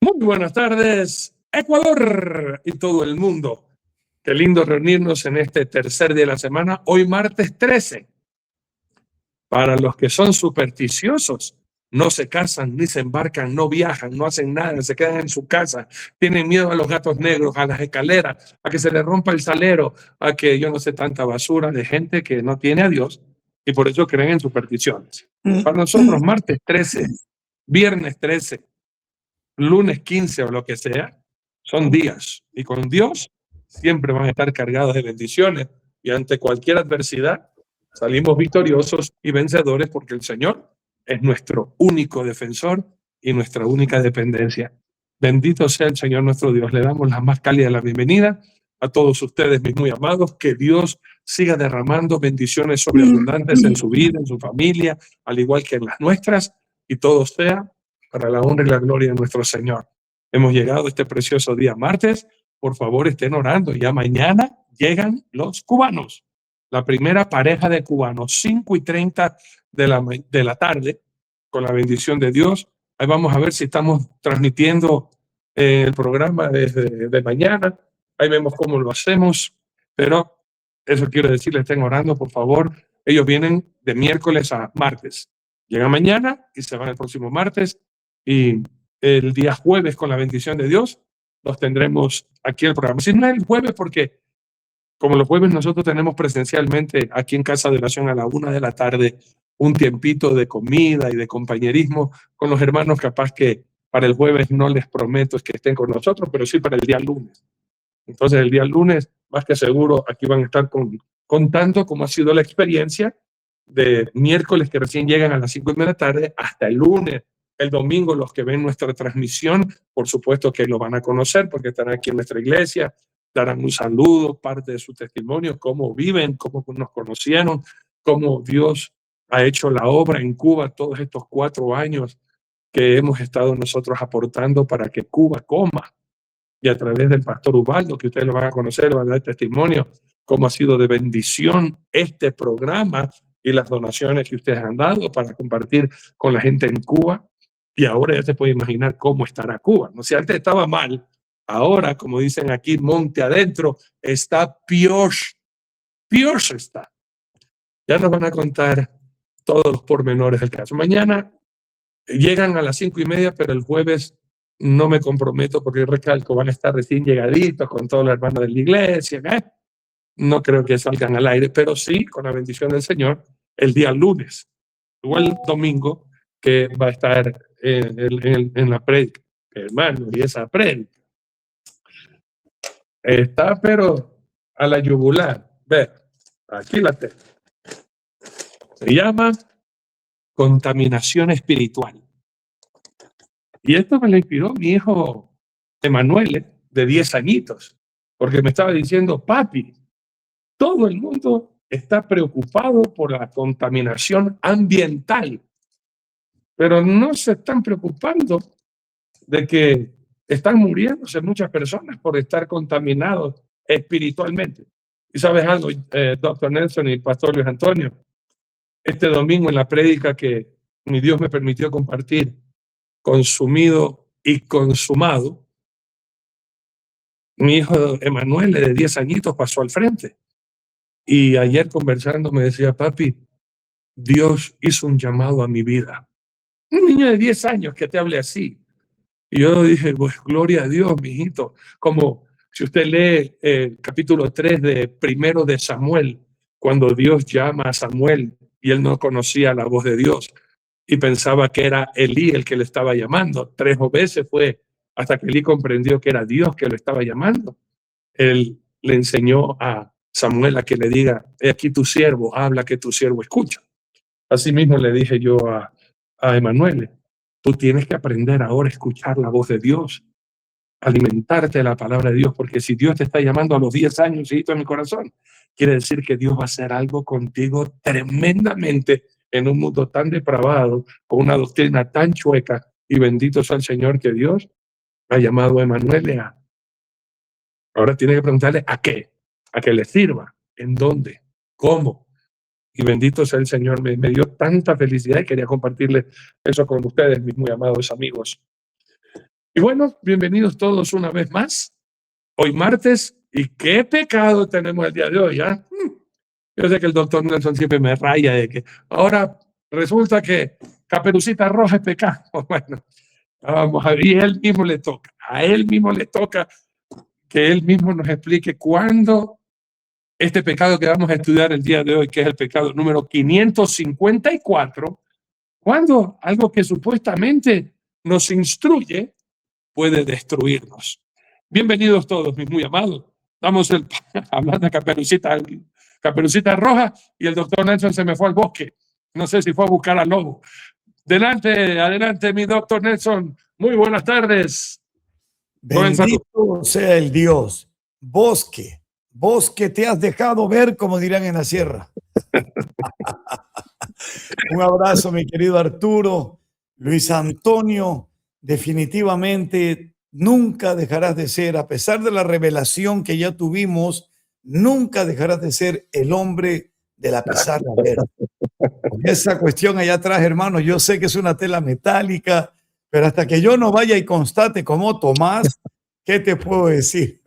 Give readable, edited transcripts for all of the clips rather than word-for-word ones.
Muy buenas tardes, Ecuador y todo el mundo. Qué lindo reunirnos en este tercer día de la semana, hoy martes 13. Para los que son supersticiosos, no se casan, ni se embarcan, no viajan, no hacen nada, se quedan en su casa, tienen miedo a los gatos negros, a las escaleras, a que se les rompa el salero, a que yo no sé, tanta basura de gente que no tiene a Dios y por eso creen en supersticiones. Para nosotros, martes 13, viernes 13, lunes 15 o lo que sea, son días. Y con Dios siempre van a estar cargados de bendiciones. Y ante cualquier adversidad salimos victoriosos y vencedores porque el Señor es nuestro único defensor y nuestra única dependencia. Bendito sea el Señor nuestro Dios. Le damos la más cálida la bienvenida a todos ustedes, mis muy amados. Que Dios siga derramando bendiciones sobreabundantes en su vida, en su familia, al igual que en las nuestras, y todo sea para la honra y la gloria de nuestro Señor. Hemos llegado a este precioso día martes. Por favor, estén orando. Ya mañana llegan los cubanos. La primera pareja de cubanos, 5:30 de la tarde, con la bendición de Dios. Ahí vamos a ver si estamos transmitiendo el programa desde de mañana. Ahí vemos cómo lo hacemos. Pero eso quiero decirles, estén orando, por favor. Ellos vienen de miércoles a martes. Llegan mañana y se van el próximo martes. Y el día jueves, con la bendición de Dios, los tendremos aquí el programa. Si no es el jueves, porque como los jueves nosotros tenemos presencialmente aquí en Casa de Oración a la 1 de la tarde un tiempito de comida y de compañerismo con los hermanos, capaz que para el jueves no les prometo que estén con nosotros, pero sí para el día lunes. Entonces el día lunes, más que seguro, aquí van a estar contando cómo ha sido la experiencia de miércoles, que recién llegan a las 5 de la tarde, hasta el lunes. El domingo, los que ven nuestra transmisión, por supuesto que lo van a conocer porque están aquí en nuestra iglesia, darán un saludo, parte de su testimonio, cómo viven, cómo nos conocieron, cómo Dios ha hecho la obra en Cuba todos estos 4 años que hemos estado nosotros aportando para que Cuba coma. Y a través del pastor Ubaldo, que ustedes lo van a conocer, van a dar testimonio, cómo ha sido de bendición este programa y las donaciones que ustedes han dado para compartir con la gente en Cuba. Y ahora ya se puede imaginar cómo estará Cuba. No sé, antes estaba mal, ahora, como dicen aquí, monte adentro, está peor. Peor está. Ya nos van a contar todos los pormenores del caso. Mañana llegan a las 5:30, pero el jueves no me comprometo porque recalco, van a estar recién llegaditos con todos los hermanos de la iglesia. No creo que salgan al aire, pero sí, con la bendición del Señor, el día lunes o el domingo, que va a estar en la prédica. Hermano, y esa prédica está, pero a la yugular. Ve, aquí la tengo. Se llama contaminación espiritual. Y esto me lo inspiró mi hijo Emanuele, de 10 añitos, porque me estaba diciendo, papi, todo el mundo está preocupado por la contaminación ambiental, pero no se están preocupando de que están muriéndose muchas personas por estar contaminados espiritualmente. Y sabes algo, doctor Nelson y pastor Luis Antonio, este domingo en la prédica que mi Dios me permitió compartir, consumido y consumado, mi hijo Emanuel, de 10 añitos, pasó al frente. Y ayer conversando me decía, papi, Dios hizo un llamado a mi vida. Un niño de 10 años que te hable así. Y yo dije, pues gloria a Dios, mijito. Como si usted lee el capítulo 3 de Primero de Samuel, cuando Dios llama a Samuel y él no conocía la voz de Dios y pensaba que era Elí el que le estaba llamando. 3 veces fue hasta que Elí comprendió que era Dios que lo estaba llamando. Él le enseñó a Samuel a que le diga, he aquí tu siervo, habla que tu siervo escucha. Así mismo le dije yo a Emanuele, tú tienes que aprender ahora a escuchar la voz de Dios, alimentarte de la palabra de Dios, porque si Dios te está llamando a los 10 años, hijito en mi corazón, quiere decir que Dios va a hacer algo contigo tremendamente en un mundo tan depravado, con una doctrina tan chueca, y bendito sea el Señor que Dios ha llamado a Emanuele a. Ahora tiene que preguntarle a qué, a que le sirva, en dónde, cómo. Y bendito sea el Señor, me dio tanta felicidad y quería compartirle eso con ustedes, mis muy amados amigos. Y bueno, bienvenidos todos una vez más. Hoy martes, ¿y qué pecado tenemos el día de hoy? Yo sé que el doctor Nelson siempre me raya de que ahora resulta que Caperucita Roja es pecado. Bueno, vamos a ver, y a él mismo le toca que él mismo nos explique cuándo este pecado que vamos a estudiar el día de hoy, que es el pecado número 554, cuando algo que supuestamente nos instruye puede destruirnos. Bienvenidos todos, mis muy amados. Damos el hablando de Caperucita Roja, y el doctor Nelson se me fue al bosque. No sé si fue a buscar al lobo. Adelante, mi doctor Nelson. Muy buenas tardes. Bendito sea el Dios. Bosque te has dejado ver, como dirán en la sierra. Un abrazo, mi querido Arturo. Luis Antonio, definitivamente nunca dejarás de ser, a pesar de la revelación que ya tuvimos, nunca dejarás de ser el hombre de la pizarra verde. Esa cuestión allá atrás, hermano, yo sé que es una tela metálica, pero hasta que yo no vaya y constate como Tomás, ¿qué te puedo decir?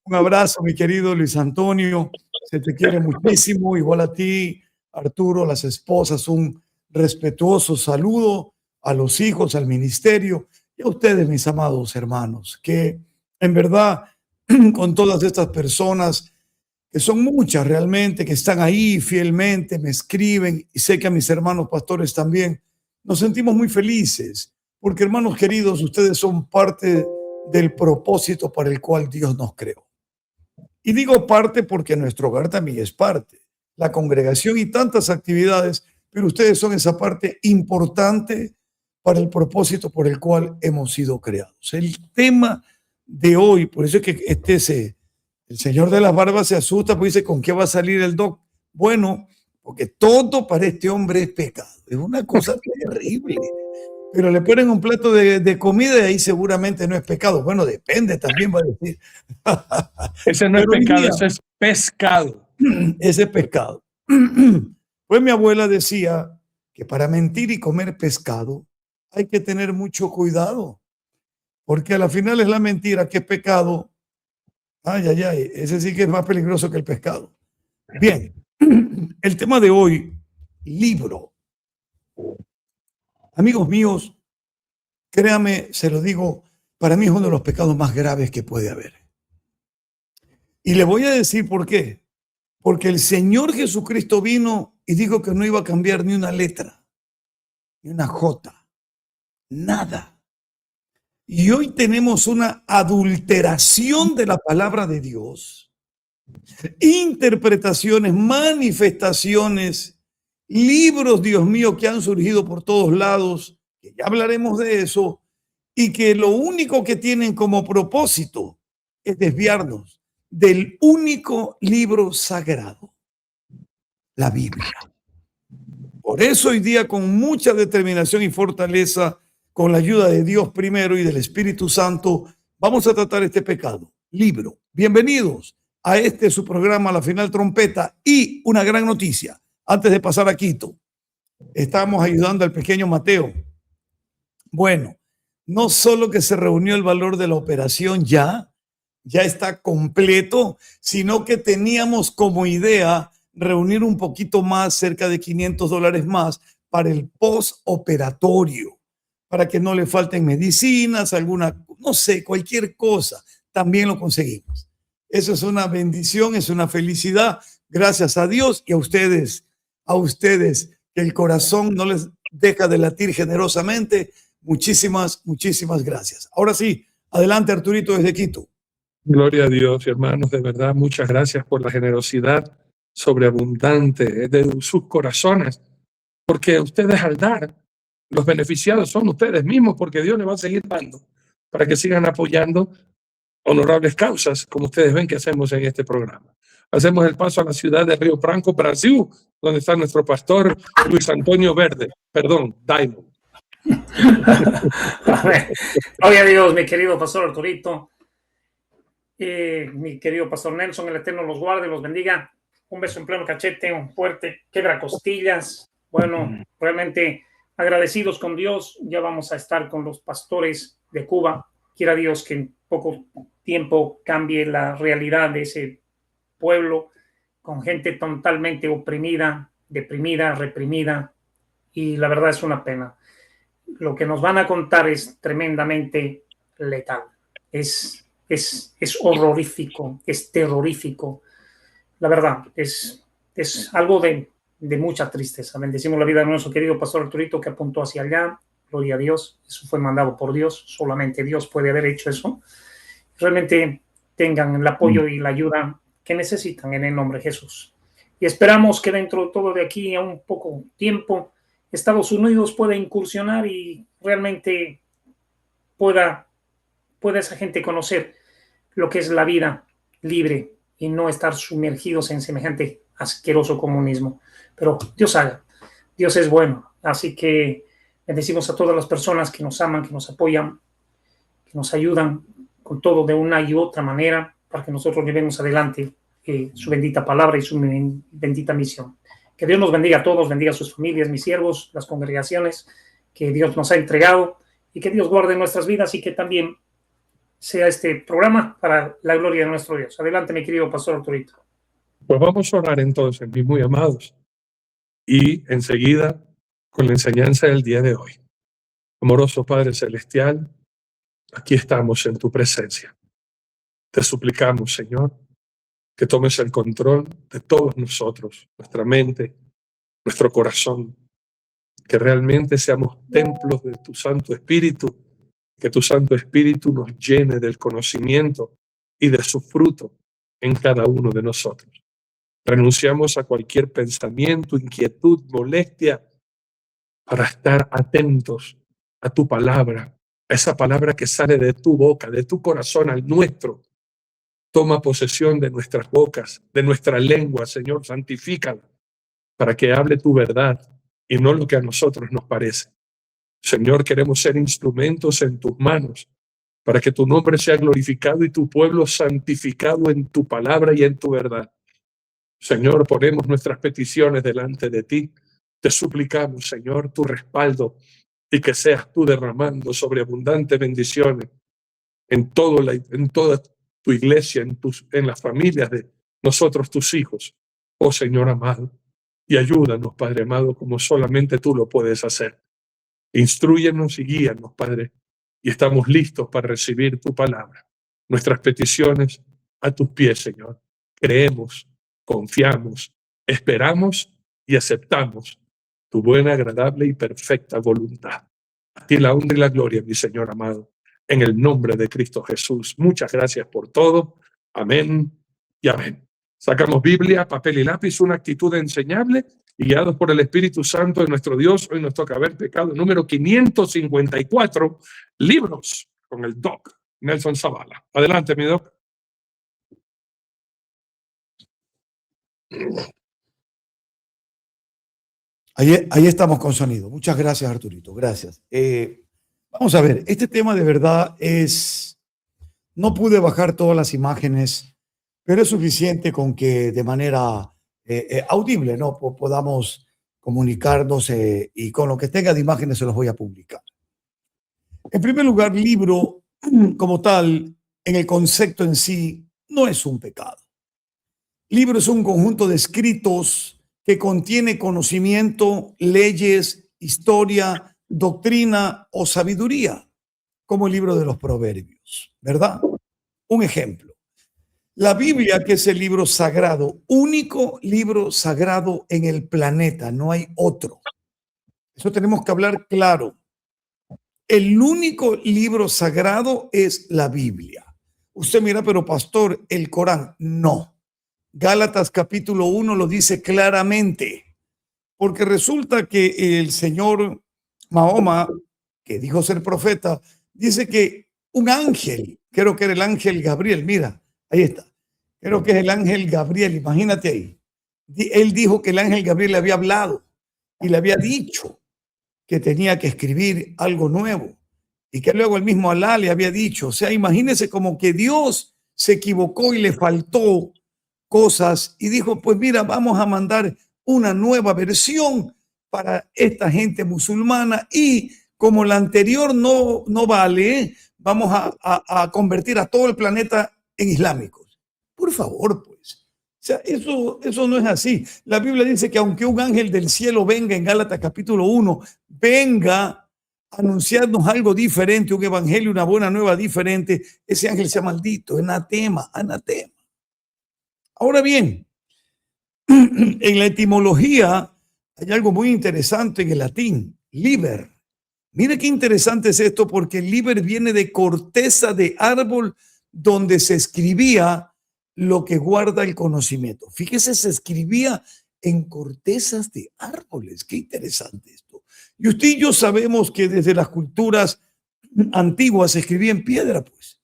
Un abrazo, mi querido Luis Antonio. Se te quiere muchísimo, igual a ti, Arturo, las esposas. Un respetuoso saludo a los hijos, al ministerio y a ustedes, mis amados hermanos, que en verdad, con todas estas personas, que son muchas realmente, que están ahí fielmente, me escriben, y sé que a mis hermanos pastores también, nos sentimos muy felices, porque hermanos queridos, ustedes son parte del propósito para el cual Dios nos creó. Y digo parte porque nuestro hogar también es parte, la congregación y tantas actividades, pero ustedes son esa parte importante para el propósito por el cual hemos sido creados. El tema de hoy, por eso es que el señor de las barbas se asusta, pues dice, ¿con qué va a salir el doc? Bueno, porque todo para este hombre es pecado, es una cosa terrible. Pero le ponen un plato de comida y ahí seguramente no es pecado. Bueno, depende, también va a decir. Ese no es pecado, ese es pescado. Ese pescado. Pues mi abuela decía que para mentir y comer pescado hay que tener mucho cuidado, porque a la final es la mentira que es pecado. Ay, ay, ay, ese sí que es más peligroso que el pescado. Bien, el tema de hoy, libro. Amigos míos, créame, se lo digo, para mí es uno de los pecados más graves que puede haber. Y le voy a decir por qué. Porque el Señor Jesucristo vino y dijo que no iba a cambiar ni una letra, ni una jota, nada. Y hoy tenemos una adulteración de la palabra de Dios, interpretaciones, manifestaciones, libros, Dios mío, que han surgido por todos lados, que ya hablaremos de eso, y que lo único que tienen como propósito es desviarnos del único libro sagrado, la Biblia. Por eso hoy día, con mucha determinación y fortaleza, con la ayuda de Dios primero y del Espíritu Santo, vamos a tratar este pecado, libro. Bienvenidos a su programa, La Final Trompeta. Y una gran noticia, antes de pasar a Quito, estamos ayudando al pequeño Mateo. Bueno, no solo que se reunió el valor de la operación ya está completo, sino que teníamos como idea reunir un poquito más, cerca de $500 más, para el postoperatorio, para que no le falten medicinas, alguna, no sé, cualquier cosa. También lo conseguimos. Eso es una bendición, es una felicidad. Gracias a Dios y a ustedes, que el corazón no les deja de latir generosamente. Muchísimas, muchísimas gracias. Ahora sí, adelante, Arturito, desde Quito. Gloria a Dios, hermanos, de verdad, muchas gracias por la generosidad sobreabundante de sus corazones, porque ustedes al dar, los beneficiados son ustedes mismos, porque Dios les va a seguir dando para que sigan apoyando honorables causas, como ustedes ven que hacemos en este programa. Hacemos el paso a la ciudad de Río Branco, Brasil, donde está nuestro pastor Luis Antonio Diamond. Gloria a Dios, mi querido pastor Arturito, mi querido pastor Nelson, el Eterno los guarde, los bendiga. Un beso en pleno cachete, un fuerte quebra costillas. Bueno, realmente agradecidos con Dios. Ya vamos a estar con los pastores de Cuba. Quiera Dios que en poco tiempo cambie la realidad de ese pueblo con gente totalmente oprimida, deprimida, reprimida, y la verdad es una pena. Lo que nos van a contar es tremendamente letal. Es horrorífico, es terrorífico. La verdad, es algo de mucha tristeza. Bendecimos la vida de nuestro querido pastor Arturito, que apuntó hacia allá. Gloria a Dios. Eso fue mandado por Dios. Solamente Dios puede haber hecho eso. Realmente tengan el apoyo y la ayuda que necesitan en el nombre de Jesús. Y esperamos que dentro de todo de aquí a un poco tiempo, Estados Unidos pueda incursionar y realmente pueda esa gente conocer lo que es la vida libre y no estar sumergidos en semejante asqueroso comunismo. Pero Dios haga, Dios es bueno. Así que bendecimos a todas las personas que nos aman, que nos apoyan, que nos ayudan con todo de una y otra manera para que nosotros llevemos adelante su bendita palabra y su bendita misión. Que Dios nos bendiga a todos, bendiga a sus familias, mis siervos, las congregaciones que Dios nos ha entregado, y que Dios guarde nuestras vidas y que también sea este programa para la gloria de nuestro Dios. Adelante, mi querido pastor Arturito. Pues vamos a orar entonces, mis muy amados, y enseguida con la enseñanza del día de hoy. Amoroso Padre Celestial, aquí estamos en tu presencia. Te suplicamos, Señor, que tomes el control de todos nosotros, nuestra mente, nuestro corazón, que realmente seamos templos de tu Santo Espíritu, que tu Santo Espíritu nos llene del conocimiento y de su fruto en cada uno de nosotros. Renunciamos a cualquier pensamiento, inquietud, molestia, para estar atentos a tu palabra, a esa palabra que sale de tu boca, de tu corazón al nuestro. Toma posesión de nuestras bocas, de nuestra lengua, Señor, santifícala, para que hable tu verdad y no lo que a nosotros nos parece. Señor, queremos ser instrumentos en tus manos, para que tu nombre sea glorificado y tu pueblo santificado en tu palabra y en tu verdad. Señor, ponemos nuestras peticiones delante de ti. Te suplicamos, Señor, tu respaldo y que seas tú derramando sobreabundantes bendiciones en toda tu iglesia, en las familias de nosotros, tus hijos. Oh Señor amado, y ayúdanos, Padre amado, como solamente tú lo puedes hacer. Instrúyenos y guíanos, Padre, y estamos listos para recibir tu palabra. Nuestras peticiones a tus pies, Señor. Creemos, confiamos, esperamos y aceptamos tu buena, agradable y perfecta voluntad. A ti la honra y la gloria, mi Señor amado, en el nombre de Cristo Jesús. Muchas gracias por todo. Amén y amén. Sacamos Biblia, papel y lápiz, una actitud enseñable, y guiados por el Espíritu Santo de nuestro Dios, hoy nos toca ver pecado número 554, libros, con el Doc Nelson Zavala. Adelante, mi Doc. Ahí estamos con sonido. Muchas gracias, Arturito. Gracias. Vamos a ver, este tema de verdad no pude bajar todas las imágenes, pero es suficiente con que de manera audible, ¿no? Podamos comunicarnos y con lo que tenga de imágenes se los voy a publicar. En primer lugar, libro como tal, en el concepto en sí, no es un pecado. Libro es un conjunto de escritos que contiene conocimiento, leyes, historia, doctrina o sabiduría, como el libro de los Proverbios, ¿verdad? Un ejemplo. La Biblia, que es el libro sagrado, único libro sagrado en el planeta, no hay otro. Eso tenemos que hablar claro. El único libro sagrado es la Biblia. Usted mira, pero pastor, el Corán, no. Gálatas capítulo 1 lo dice claramente, porque resulta que el señor Mahoma, que dijo ser profeta, dice que un ángel, creo que era el ángel Gabriel, mira, ahí está, creo que es el ángel Gabriel, imagínate ahí. Él dijo que el ángel Gabriel le había hablado y le había dicho que tenía que escribir algo nuevo y que luego el mismo Alá le había dicho, o sea, imagínese como que Dios se equivocó y le faltó cosas y dijo, pues mira, vamos a mandar una nueva versión para esta gente musulmana y como la anterior no vale, vamos a convertir a todo el planeta en islámicos. Por favor, pues. O sea, eso no es así. La Biblia dice que aunque un ángel del cielo venga en Gálatas capítulo 1, venga a anunciarnos algo diferente, un evangelio, una buena nueva diferente, ese ángel sea maldito, anatema, anatema. Ahora bien, en la etimología hay algo muy interesante en el latín, liber. Mire qué interesante es esto, porque liber viene de corteza de árbol donde se escribía lo que guarda el conocimiento. Fíjese, se escribía en cortezas de árboles. Qué interesante esto. Y usted y yo sabemos que desde las culturas antiguas se escribía en piedra, pues.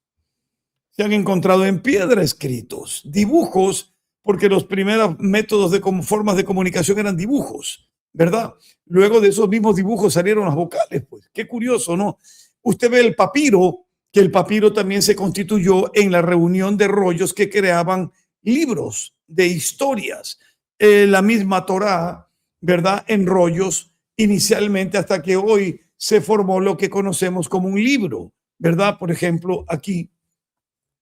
Se han encontrado en piedra escritos, dibujos, porque los primeros métodos de formas de comunicación eran dibujos, ¿verdad? Luego de esos mismos dibujos salieron las vocales, pues. Qué curioso, ¿no? Usted ve el papiro, que el papiro también se constituyó en la reunión de rollos que creaban libros de historias. La misma Torá, ¿verdad? En rollos inicialmente, hasta que hoy se formó lo que conocemos como un libro, ¿verdad? Por ejemplo, aquí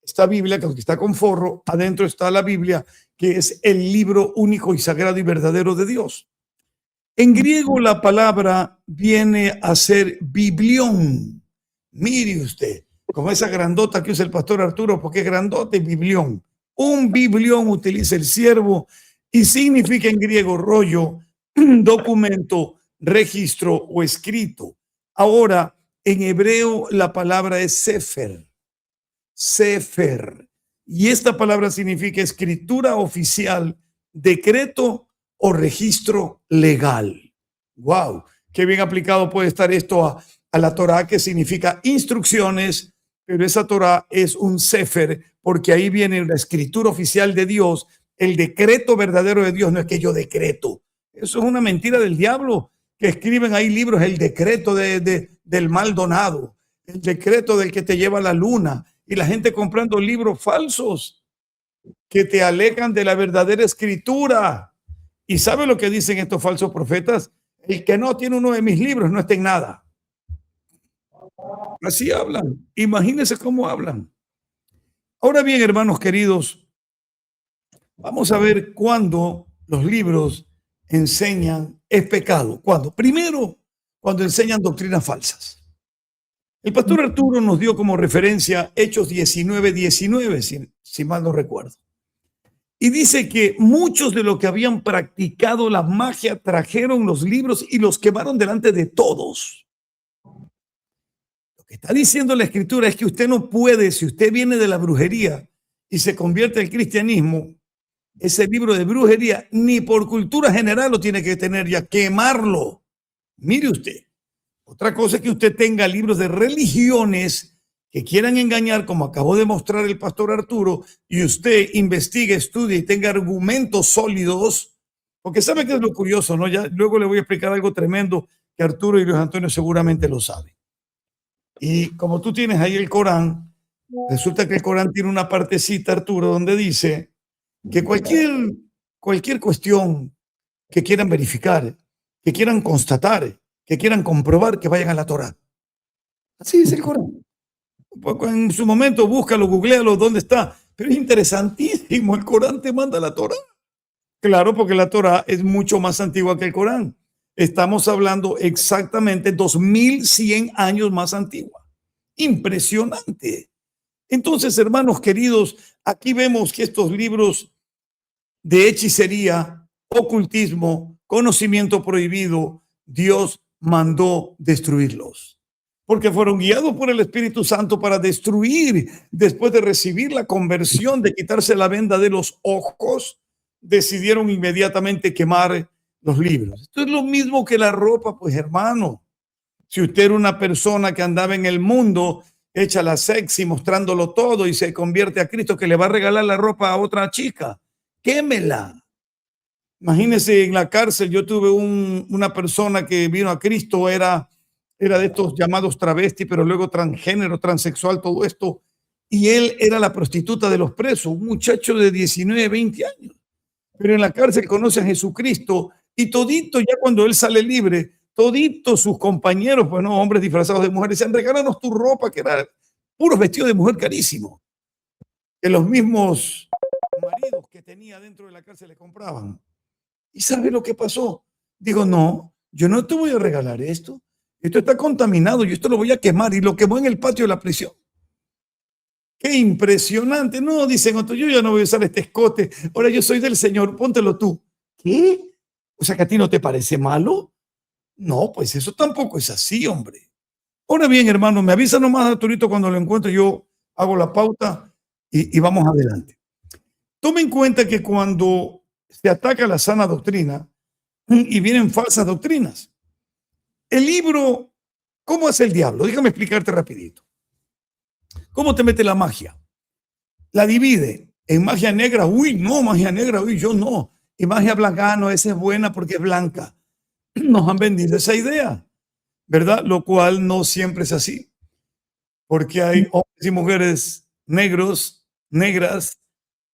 esta Biblia, que está con forro, adentro está la Biblia, que es el libro único y sagrado y verdadero de Dios. En griego la palabra viene a ser biblión. Mire usted, como esa grandota que usa el pastor Arturo, porque es grandote, biblión. Un biblión utiliza el siervo y significa en griego rollo, documento, registro o escrito. Ahora, en hebreo la palabra es sefer. Sefer. Y esta palabra significa escritura oficial, decreto o registro legal. Wow, qué bien aplicado puede estar esto a la Torá, que significa instrucciones, pero esa Torá es un sefer, porque ahí viene la escritura oficial de Dios, el decreto verdadero de Dios. No es que yo decreto, eso es una mentira del diablo, que escriben ahí libros, el decreto del Maldonado, el decreto del que te lleva a la luna, y la gente comprando libros falsos que te alejan de la verdadera escritura. ¿Y sabe lo que dicen estos falsos profetas? El que no tiene uno de mis libros no está en nada. Así hablan. Imagínense cómo hablan. Ahora bien, hermanos queridos, vamos a ver cuándo los libros enseñan es pecado. ¿Cuándo? Primero, cuando enseñan doctrinas falsas. El pastor Arturo nos dio como referencia Hechos 19:19, si mal no recuerdo. Y dice que muchos de los que habían practicado la magia trajeron los libros y los quemaron delante de todos. Lo que está diciendo la escritura es que usted no puede, si usted viene de la brujería y se convierte al cristianismo, ese libro de brujería ni por cultura general lo tiene que tener ya, quemarlo. Mire usted. Otra cosa es que usted tenga libros de religiones que quieran engañar, como acabó de mostrar el pastor Arturo, y usted investigue, estudie y tenga argumentos sólidos, porque sabe que es lo curioso, ¿no? Ya luego le voy a explicar algo tremendo que Arturo y Luis Antonio seguramente lo saben. Y como tú tienes ahí el Corán, resulta que el Corán tiene una partecita, Arturo, donde dice que cualquier cuestión que quieran verificar, que quieran constatar, que quieran comprobar, que vayan a la Torá. Así dice el Corán. En su momento búscalo, googlealo, dónde está. Pero es interesantísimo, el Corán te manda la Torá. Claro, porque la Torá es mucho más antigua que el Corán. Estamos hablando exactamente 2100 años más antigua. Impresionante. Entonces, hermanos queridos, aquí vemos que estos libros de hechicería, ocultismo, conocimiento prohibido, Dios mandó destruirlos, porque fueron guiados por el Espíritu Santo para destruir. Después de recibir la conversión, de quitarse la venda de los ojos, decidieron inmediatamente quemar los libros. Esto es lo mismo que la ropa, pues hermano. Si usted era una persona que andaba en el mundo, hecha la sexy, mostrándolo todo, y se convierte a Cristo, que le va a regalar la ropa a otra chica, quémela. Imagínense en la cárcel, yo tuve una persona que vino a Cristo, era de estos llamados travesti, pero luego transgénero, transexual, todo esto. Y él era la prostituta de los presos, un muchacho de 19, 20 años. Pero en la cárcel conoce a Jesucristo y todito, ya cuando él sale libre, toditos sus compañeros, pues no, hombres disfrazados de mujeres, decían, regálanos tu ropa, que era puros vestidos de mujer carísimos, que los mismos maridos que tenía dentro de la cárcel le compraban. ¿Y sabe lo que pasó? Digo, no, yo no te voy a regalar esto. Esto está contaminado, yo esto lo voy a quemar y lo quemó en el patio de la prisión. Qué impresionante. No, dicen otros, yo ya no voy a usar este escote. Ahora yo soy del Señor, póntelo tú. ¿Qué? O sea, que a ti no te parece malo. No, pues eso tampoco es así, hombre. Ahora bien, hermano, me avisa nomás, Arturito, cuando lo encuentre, yo hago la pauta y vamos adelante. Tome en cuenta que cuando se ataca la sana doctrina y vienen falsas doctrinas, el libro, ¿cómo hace el diablo? Déjame explicarte rapidito. ¿Cómo te mete la magia? La divide en magia negra. Uy, no, magia negra, uy, yo no. Y magia blanca, no, esa es buena porque es blanca. Nos han vendido esa idea, ¿verdad? Lo cual no siempre es así. Porque hay hombres y mujeres negros, negras,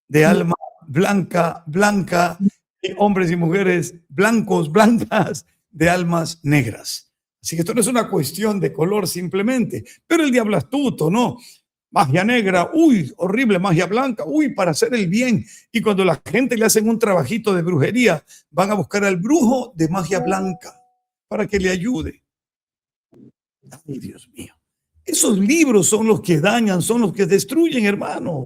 de alma blanca, blanca, y hombres y mujeres blancos, blancas, de almas negras. Así que esto no es una cuestión de color simplemente, pero el diablo astuto, ¿no? Magia negra, uy, horrible, magia blanca, uy, para hacer el bien. Y cuando la gente le hacen un trabajito de brujería, van a buscar al brujo de magia blanca para que le ayude. Ay, Dios mío. Esos libros son los que dañan, son los que destruyen, hermanos.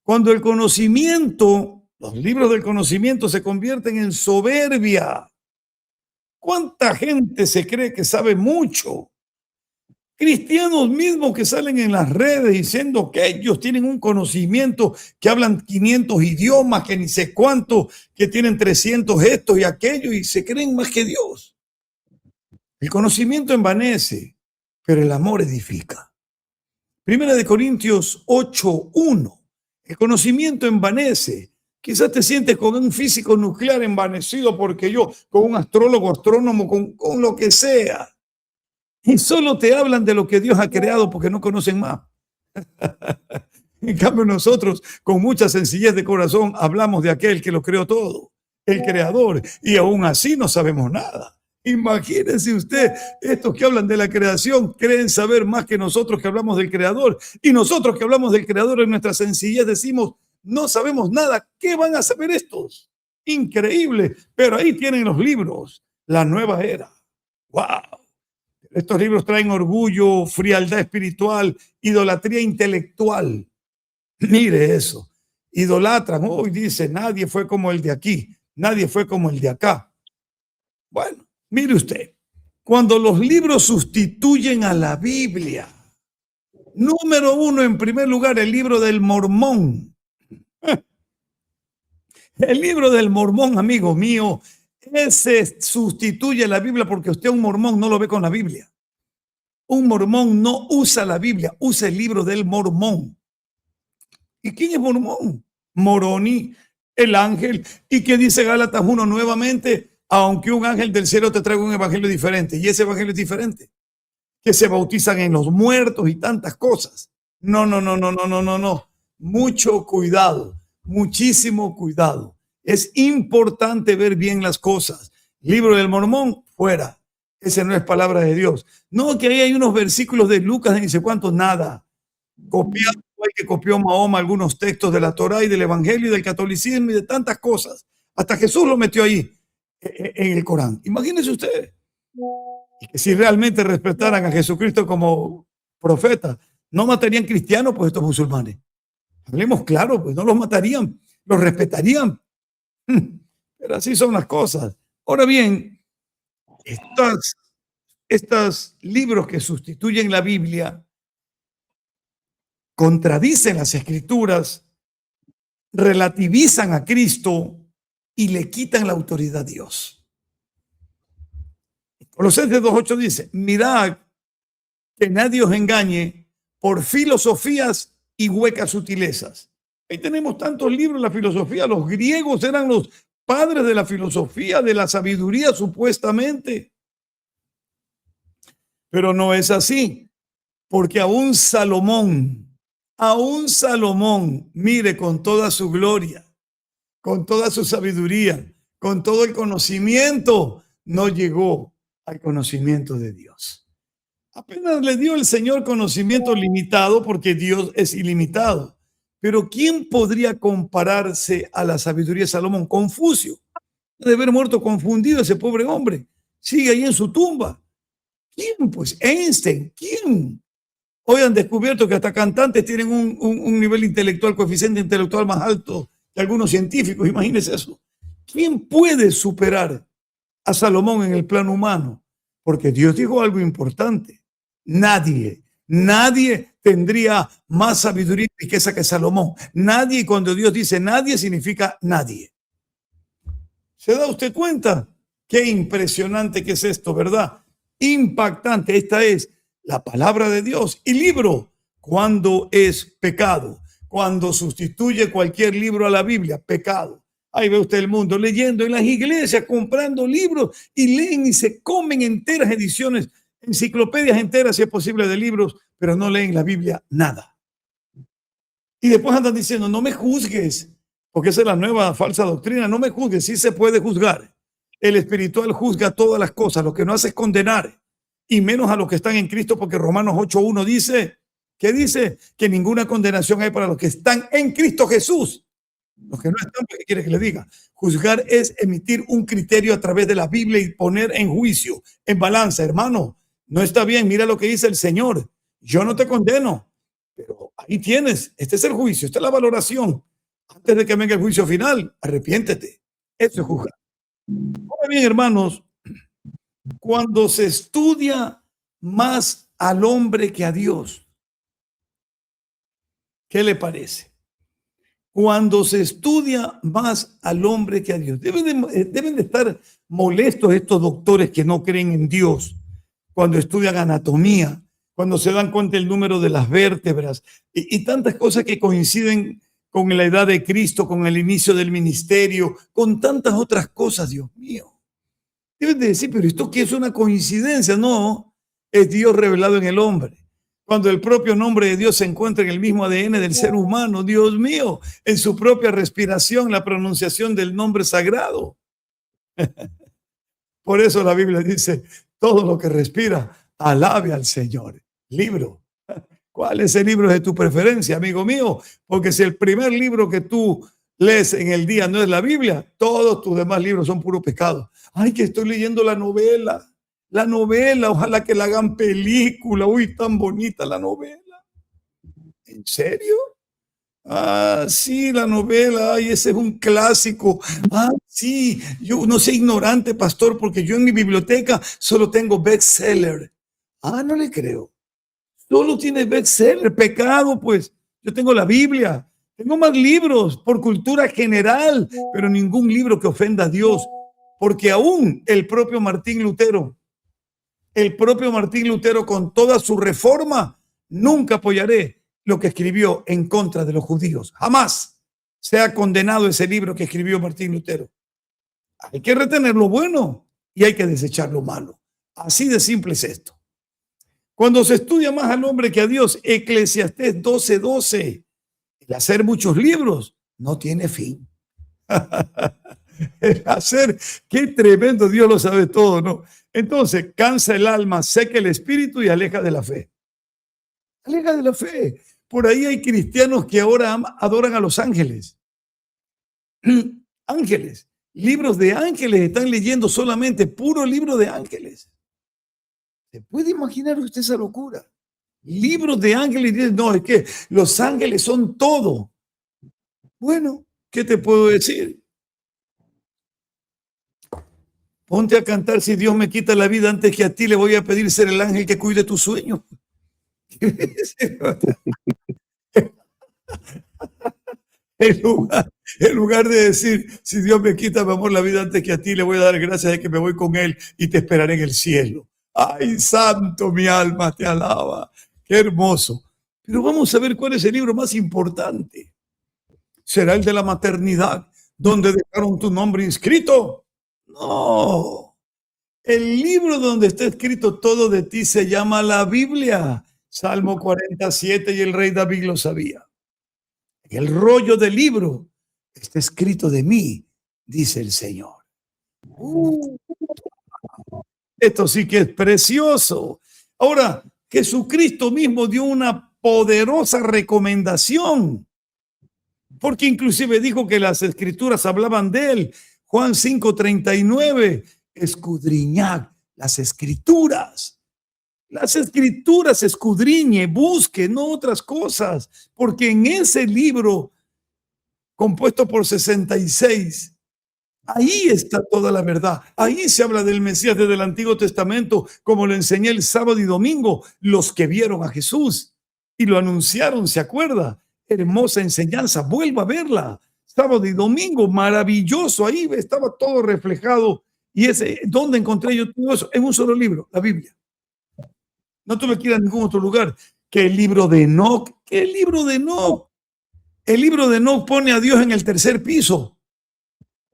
Cuando el conocimiento, los libros del conocimiento se convierten en soberbia. ¿Cuánta gente se cree que sabe mucho? Cristianos mismos que salen en las redes diciendo que ellos tienen un conocimiento, que hablan 500 idiomas, que ni sé cuánto, que tienen 300 estos y aquellos y se creen más que Dios. El conocimiento envanece, pero el amor edifica. Primera de Corintios 8:1. El conocimiento envanece. Quizás te sientes con un físico nuclear envanecido porque yo, con un astrólogo, astrónomo, con lo que sea. Y solo te hablan de lo que Dios ha creado porque no conocen más. En cambio nosotros, con mucha sencillez de corazón, hablamos de aquel que lo creó todo, el creador, y aún así no sabemos nada. Imagínense usted, estos que hablan de la creación creen saber más que nosotros que hablamos del creador. Y nosotros que hablamos del creador en nuestra sencillez decimos, no sabemos nada. ¿Qué van a saber estos? Increíble. Pero ahí tienen los libros, la nueva era. ¡Wow! Estos libros traen orgullo, frialdad espiritual, idolatría intelectual. Mire eso. Idolatran. Hoy dice, nadie fue como el de aquí, nadie fue como el de acá. Bueno, mire usted, cuando los libros sustituyen a la Biblia, número uno, en primer lugar, el libro del Mormón. El libro del Mormón, amigo mío, ese sustituye a la Biblia porque usted un mormón no lo ve con la Biblia. Un mormón no usa la Biblia, usa el libro del Mormón. ¿Y quién es Mormón? Moroni, el ángel. ¿Y qué dice Gálatas 1 nuevamente? Aunque un ángel del cielo te traiga un evangelio diferente, y ese evangelio es diferente, que se bautizan en los muertos y tantas cosas. No. Mucho cuidado, muchísimo cuidado. Es importante ver bien las cosas. Libro del Mormón, fuera. Ese no es palabra de Dios. No, que ahí hay unos versículos de Lucas de ni sé cuántos, nada. Copiado, hay que copió Mahoma algunos textos de la Torá y del Evangelio y del catolicismo y de tantas cosas. Hasta Jesús lo metió ahí en el Corán. Imagínense ustedes. Y que si realmente respetaran a Jesucristo como profeta, no matarían cristianos, pues estos musulmanes. Hablemos claro, pues no los matarían, los respetarían. Pero así son las cosas. Ahora bien, estos libros que sustituyen la Biblia contradicen las escrituras, relativizan a Cristo y le quitan la autoridad a Dios. Colosenses 2:8 dice, mirad que nadie os engañe por filosofías y huecas sutilezas. Ahí tenemos tantos libros de la filosofía. Los griegos eran los padres de la filosofía, de la sabiduría supuestamente. Pero no es así, porque aún Salomón, mire, con toda su gloria, con toda su sabiduría, con todo el conocimiento, no llegó al conocimiento de Dios. Apenas le dio el Señor conocimiento limitado porque Dios es ilimitado. Pero ¿quién podría compararse a la sabiduría de Salomón? Confucio. Debe haber muerto confundido ese pobre hombre. Sigue ahí en su tumba. ¿Quién? Pues Einstein. ¿Quién? Hoy han descubierto que hasta cantantes tienen un nivel intelectual, coeficiente intelectual más alto que algunos científicos. Imagínense eso. ¿Quién puede superar a Salomón en el plano humano? Porque Dios dijo algo importante. Nadie tendría más sabiduría y riqueza que Salomón. Nadie, y cuando Dios dice nadie, significa nadie. ¿Se da usted cuenta? Qué impresionante que es esto, ¿verdad? Impactante. Esta es la palabra de Dios. Y libro, cuando es pecado, cuando sustituye cualquier libro a la Biblia, pecado. Ahí ve usted el mundo leyendo en las iglesias, comprando libros y leen y se comen enteras ediciones, enciclopedias enteras, si es posible, de libros, pero no leen la Biblia nada. Y después andan diciendo, no me juzgues, porque esa es la nueva falsa doctrina, no me juzgues, sí se puede juzgar. El espiritual juzga todas las cosas, lo que no hace es condenar, y menos a los que están en Cristo, porque Romanos 8:1 dice, ¿qué dice? Que ninguna condenación hay para los que están en Cristo Jesús. Los que no están, ¿qué quiere que le diga? Juzgar es emitir un criterio a través de la Biblia y poner en juicio, en balanza. Hermano, no está bien, mira lo que dice el Señor. Yo no te condeno, pero ahí tienes, este es el juicio, esta es la valoración. Antes de que venga el juicio final, arrepiéntete. Eso es juzgar. Ahora bien, hermanos, cuando se estudia más al hombre que a Dios, ¿qué le parece? Cuando se estudia más al hombre que a Dios. Deben de estar molestos estos doctores que no creen en Dios cuando estudian anatomía, cuando se dan cuenta el número de las vértebras y tantas cosas que coinciden con la edad de Cristo, con el inicio del ministerio, con tantas otras cosas, Dios mío. Deben de decir, pero ¿esto qué es una coincidencia? No, es Dios revelado en el hombre. Cuando el propio nombre de Dios se encuentra en el mismo ADN del ser humano, Dios mío, en su propia respiración, la pronunciación del nombre sagrado. Por eso la Biblia dice, todo lo que respira, alabe al Señor. Libro. ¿Cuál es el libro de tu preferencia, amigo mío? Porque si el primer libro que tú lees en el día no es la Biblia, todos tus demás libros son puro pecado. Ay, que estoy leyendo la novela. La novela, ojalá que la hagan película. Uy, tan bonita la novela. ¿En serio? Ah, sí, la novela. Ay, ese es un clásico. Ah, sí, yo no soy ignorante, pastor, porque yo en mi biblioteca solo tengo bestseller. Ah, no le creo. Solo tiene bestseller, pecado, pues. Yo tengo la Biblia. Tengo más libros por cultura general, pero ningún libro que ofenda a Dios. Porque aún el propio Martín Lutero con toda su reforma, nunca apoyaré lo que escribió en contra de los judíos. Jamás se ha condenado ese libro que escribió Martín Lutero. Hay que retener lo bueno y hay que desechar lo malo. Así de simple es esto. Cuando se estudia más al hombre que a Dios, Eclesiastés 12:12, el hacer muchos libros no tiene fin. El hacer, qué tremendo, Dios lo sabe todo, ¿no? Entonces, cansa el alma, seca el espíritu y aleja de la fe. Aleja de la fe. Por ahí hay cristianos que ahora adoran a los ángeles. Ángeles, libros de ángeles están leyendo solamente, puro libro de ángeles. ¿Se puede imaginar usted esa locura? Libros de ángeles, y dicen, no, es que los ángeles son todo. Bueno, ¿qué te puedo decir? Ponte a cantar, si Dios me quita la vida antes que a ti, le voy a pedir ser el ángel que cuide tus sueños. En lugar de decir, si Dios me quita, mi amor, la vida antes que a ti, le voy a dar gracias de que me voy con él y te esperaré en el cielo. Ay, santo, mi alma te alaba. Qué hermoso. Pero vamos a ver cuál es el libro más importante. ¿Será el de la maternidad, donde dejaron tu nombre inscrito? No. El libro donde está escrito todo de ti se llama la Biblia. Salmo 47, y el rey David lo sabía. En el rollo del libro está escrito de mí, dice el Señor. Esto sí que es precioso. Ahora, Jesucristo mismo dio una poderosa recomendación, porque inclusive dijo que las escrituras hablaban de él. Juan 5:39, escudriñad las escrituras. Las escrituras escudriñe, busque, no otras cosas, porque en ese libro compuesto por 66, ahí está toda la verdad. Ahí se habla del Mesías desde el Antiguo Testamento, como lo enseñé el sábado y domingo, los que vieron a Jesús y lo anunciaron, ¿se acuerda? Hermosa enseñanza, vuelva a verla. Sábado y domingo, maravilloso, ahí estaba todo reflejado. Y ese, ¿dónde encontré yo todo eso? En un solo libro, la Biblia. No tuve que ir a ningún otro lugar. Que el libro de Enoc. ¿Qué el libro de Enoc? El libro de Enoc pone a Dios en el tercer piso,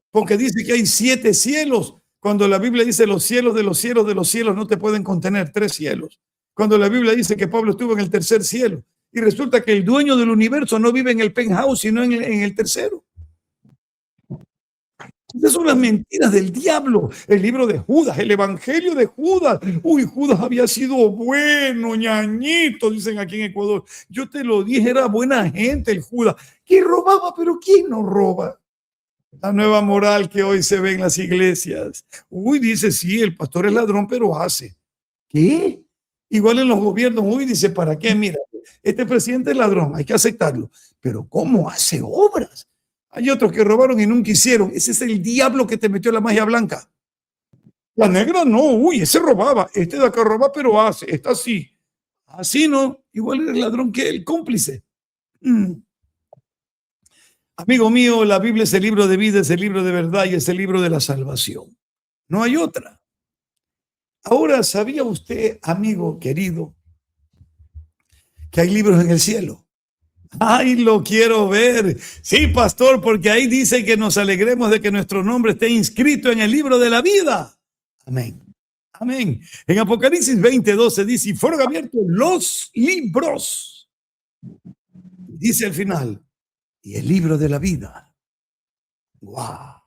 porque dice que hay 7 cielos. Cuando la Biblia dice los cielos de los cielos de los cielos no te pueden contener 3 cielos. Cuando la Biblia dice que Pablo estuvo en el tercer cielo, y resulta que el dueño del universo no vive en el penthouse, sino en el tercero. Esas son las mentiras del diablo. El libro de Judas, el evangelio de Judas. Uy, Judas había sido bueno, ñañito, dicen aquí en Ecuador. Yo te lo dije, era buena gente el Judas. Que robaba, pero ¿quién no roba? La nueva moral que hoy se ve en las iglesias. Uy, dice, sí, el pastor es ladrón, pero hace. ¿Qué? Igual en los gobiernos, uy, dice, ¿para qué? Mira, este presidente es ladrón, hay que aceptarlo. Pero ¿cómo hace obras? Hay otros que robaron y nunca hicieron. Ese es el diablo que te metió la magia blanca. La negra no, uy, ese robaba. Este de acá roba, pero hace. Está así. Así no. Igual es ladrón que el cómplice. Amigo mío, la Biblia es el libro de vida, es el libro de verdad y es el libro de la salvación. No hay otra. Ahora, ¿sabía usted, amigo querido, que hay libros en el cielo? ¡Ay, lo quiero ver! Sí, pastor, porque ahí dice que nos alegremos de que nuestro nombre esté inscrito en el libro de la vida. Amén. Amén. En Apocalipsis 20:12 dice, y fueron abiertos los libros. Dice al final, y el libro de la vida. ¡Wow!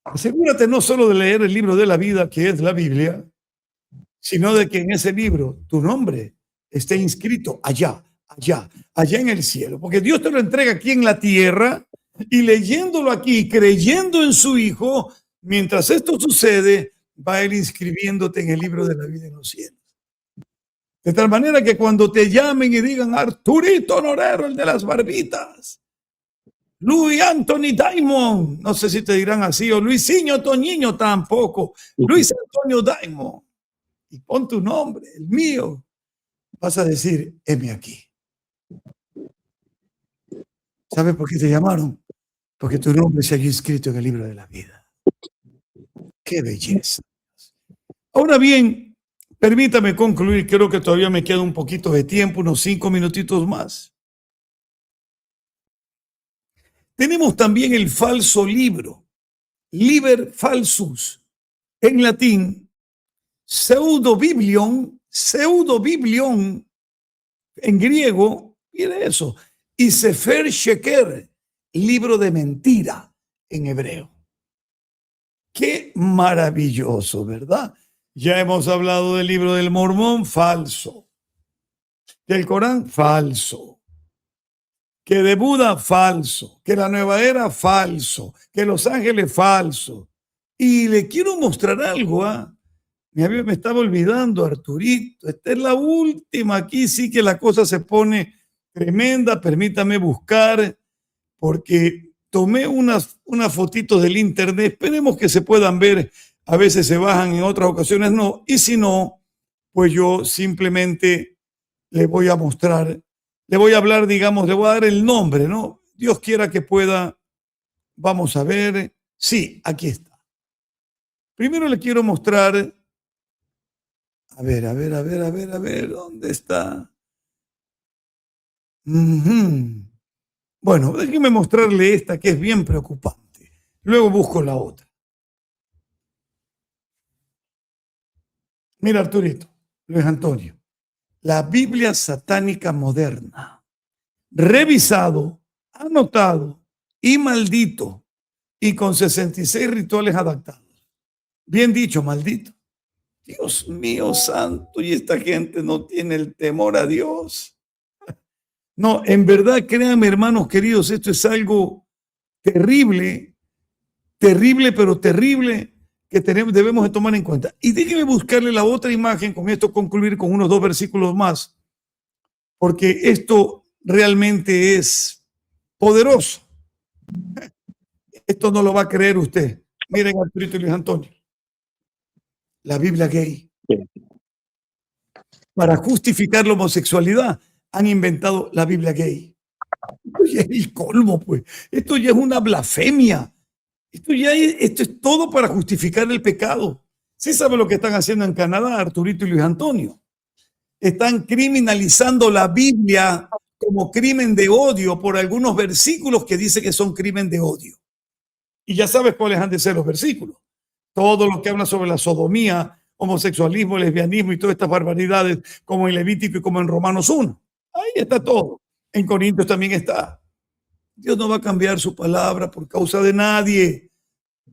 Asegúrate no solo de leer el libro de la vida, que es la Biblia, sino de que en ese libro tu nombre esté inscrito allá en el cielo, porque Dios te lo entrega aquí en la tierra y leyéndolo aquí, creyendo en su Hijo, mientras esto sucede, va a ir inscribiéndote en el libro de la vida en los cielos. De tal manera que cuando te llamen y digan Arturito Honorero, el de las barbitas, Luis Anthony Diamond, no sé si te dirán así, o Luisinho Toñiño tampoco, Luis Antonio Diamond, y pon tu nombre, el mío, vas a decir, heme aquí. ¿Sabes por qué te llamaron? Porque tu nombre se haya inscrito en el libro de la vida. ¡Qué belleza! Ahora bien, permítame concluir, creo que todavía me queda un poquito de tiempo, unos 5 minutitos más. Tenemos también el falso libro, Liber Falsus, en latín, pseudobiblion, en griego, mire eso, y Sefer Sheker, libro de mentira en hebreo. Qué maravilloso, ¿verdad? Ya hemos hablado del libro del Mormón, falso. Del Corán, falso. Que de Buda, falso. Que la Nueva Era, falso. Que Los Ángeles, falso. Y le quiero mostrar algo, ¿ah? Me estaba olvidando, Arturito. Esta es la última. Aquí sí que la cosa se pone tremenda. Permítame buscar, porque tomé unas fotitos del internet. Esperemos que se puedan ver. A veces se bajan, en otras ocasiones no. Y si no, pues yo simplemente le voy a mostrar, le voy a hablar, digamos, le voy a dar el nombre, ¿no? Dios quiera que pueda. Vamos a ver. Sí, aquí está. Primero le quiero mostrar. A ver, ¿dónde está? Bueno, déjeme mostrarle esta que es bien preocupante. Luego busco la otra. Mira, Arturito, Luis Antonio, la Biblia satánica moderna, revisado, anotado y maldito, y con 66 rituales adaptados. Bien dicho, maldito. Dios mío santo, y esta gente no tiene el temor a Dios. No, en verdad, créanme, hermanos queridos, esto es algo terrible, terrible, pero terrible, que debemos de tomar en cuenta. Y déjenme buscarle la otra imagen, con esto concluir con unos 2 versículos más, porque esto realmente es poderoso. Esto no lo va a creer usted. Miren, Arturito y Luis Antonio. La Biblia gay. Para justificar la homosexualidad, han inventado la Biblia gay. Esto ya es el colmo, pues. Esto ya es una blasfemia. Esto es todo para justificar el pecado. ¿Sí sabe lo que están haciendo en Canadá, Arturito y Luis Antonio? Están criminalizando la Biblia como crimen de odio por algunos versículos que dicen que son crimen de odio. Y ya sabes cuáles han de ser los versículos. Todo lo que habla sobre la sodomía, homosexualismo, lesbianismo y todas estas barbaridades, como en Levítico y como en Romanos 1. Ahí está todo. En Corintios también está. Dios no va a cambiar su palabra por causa de nadie.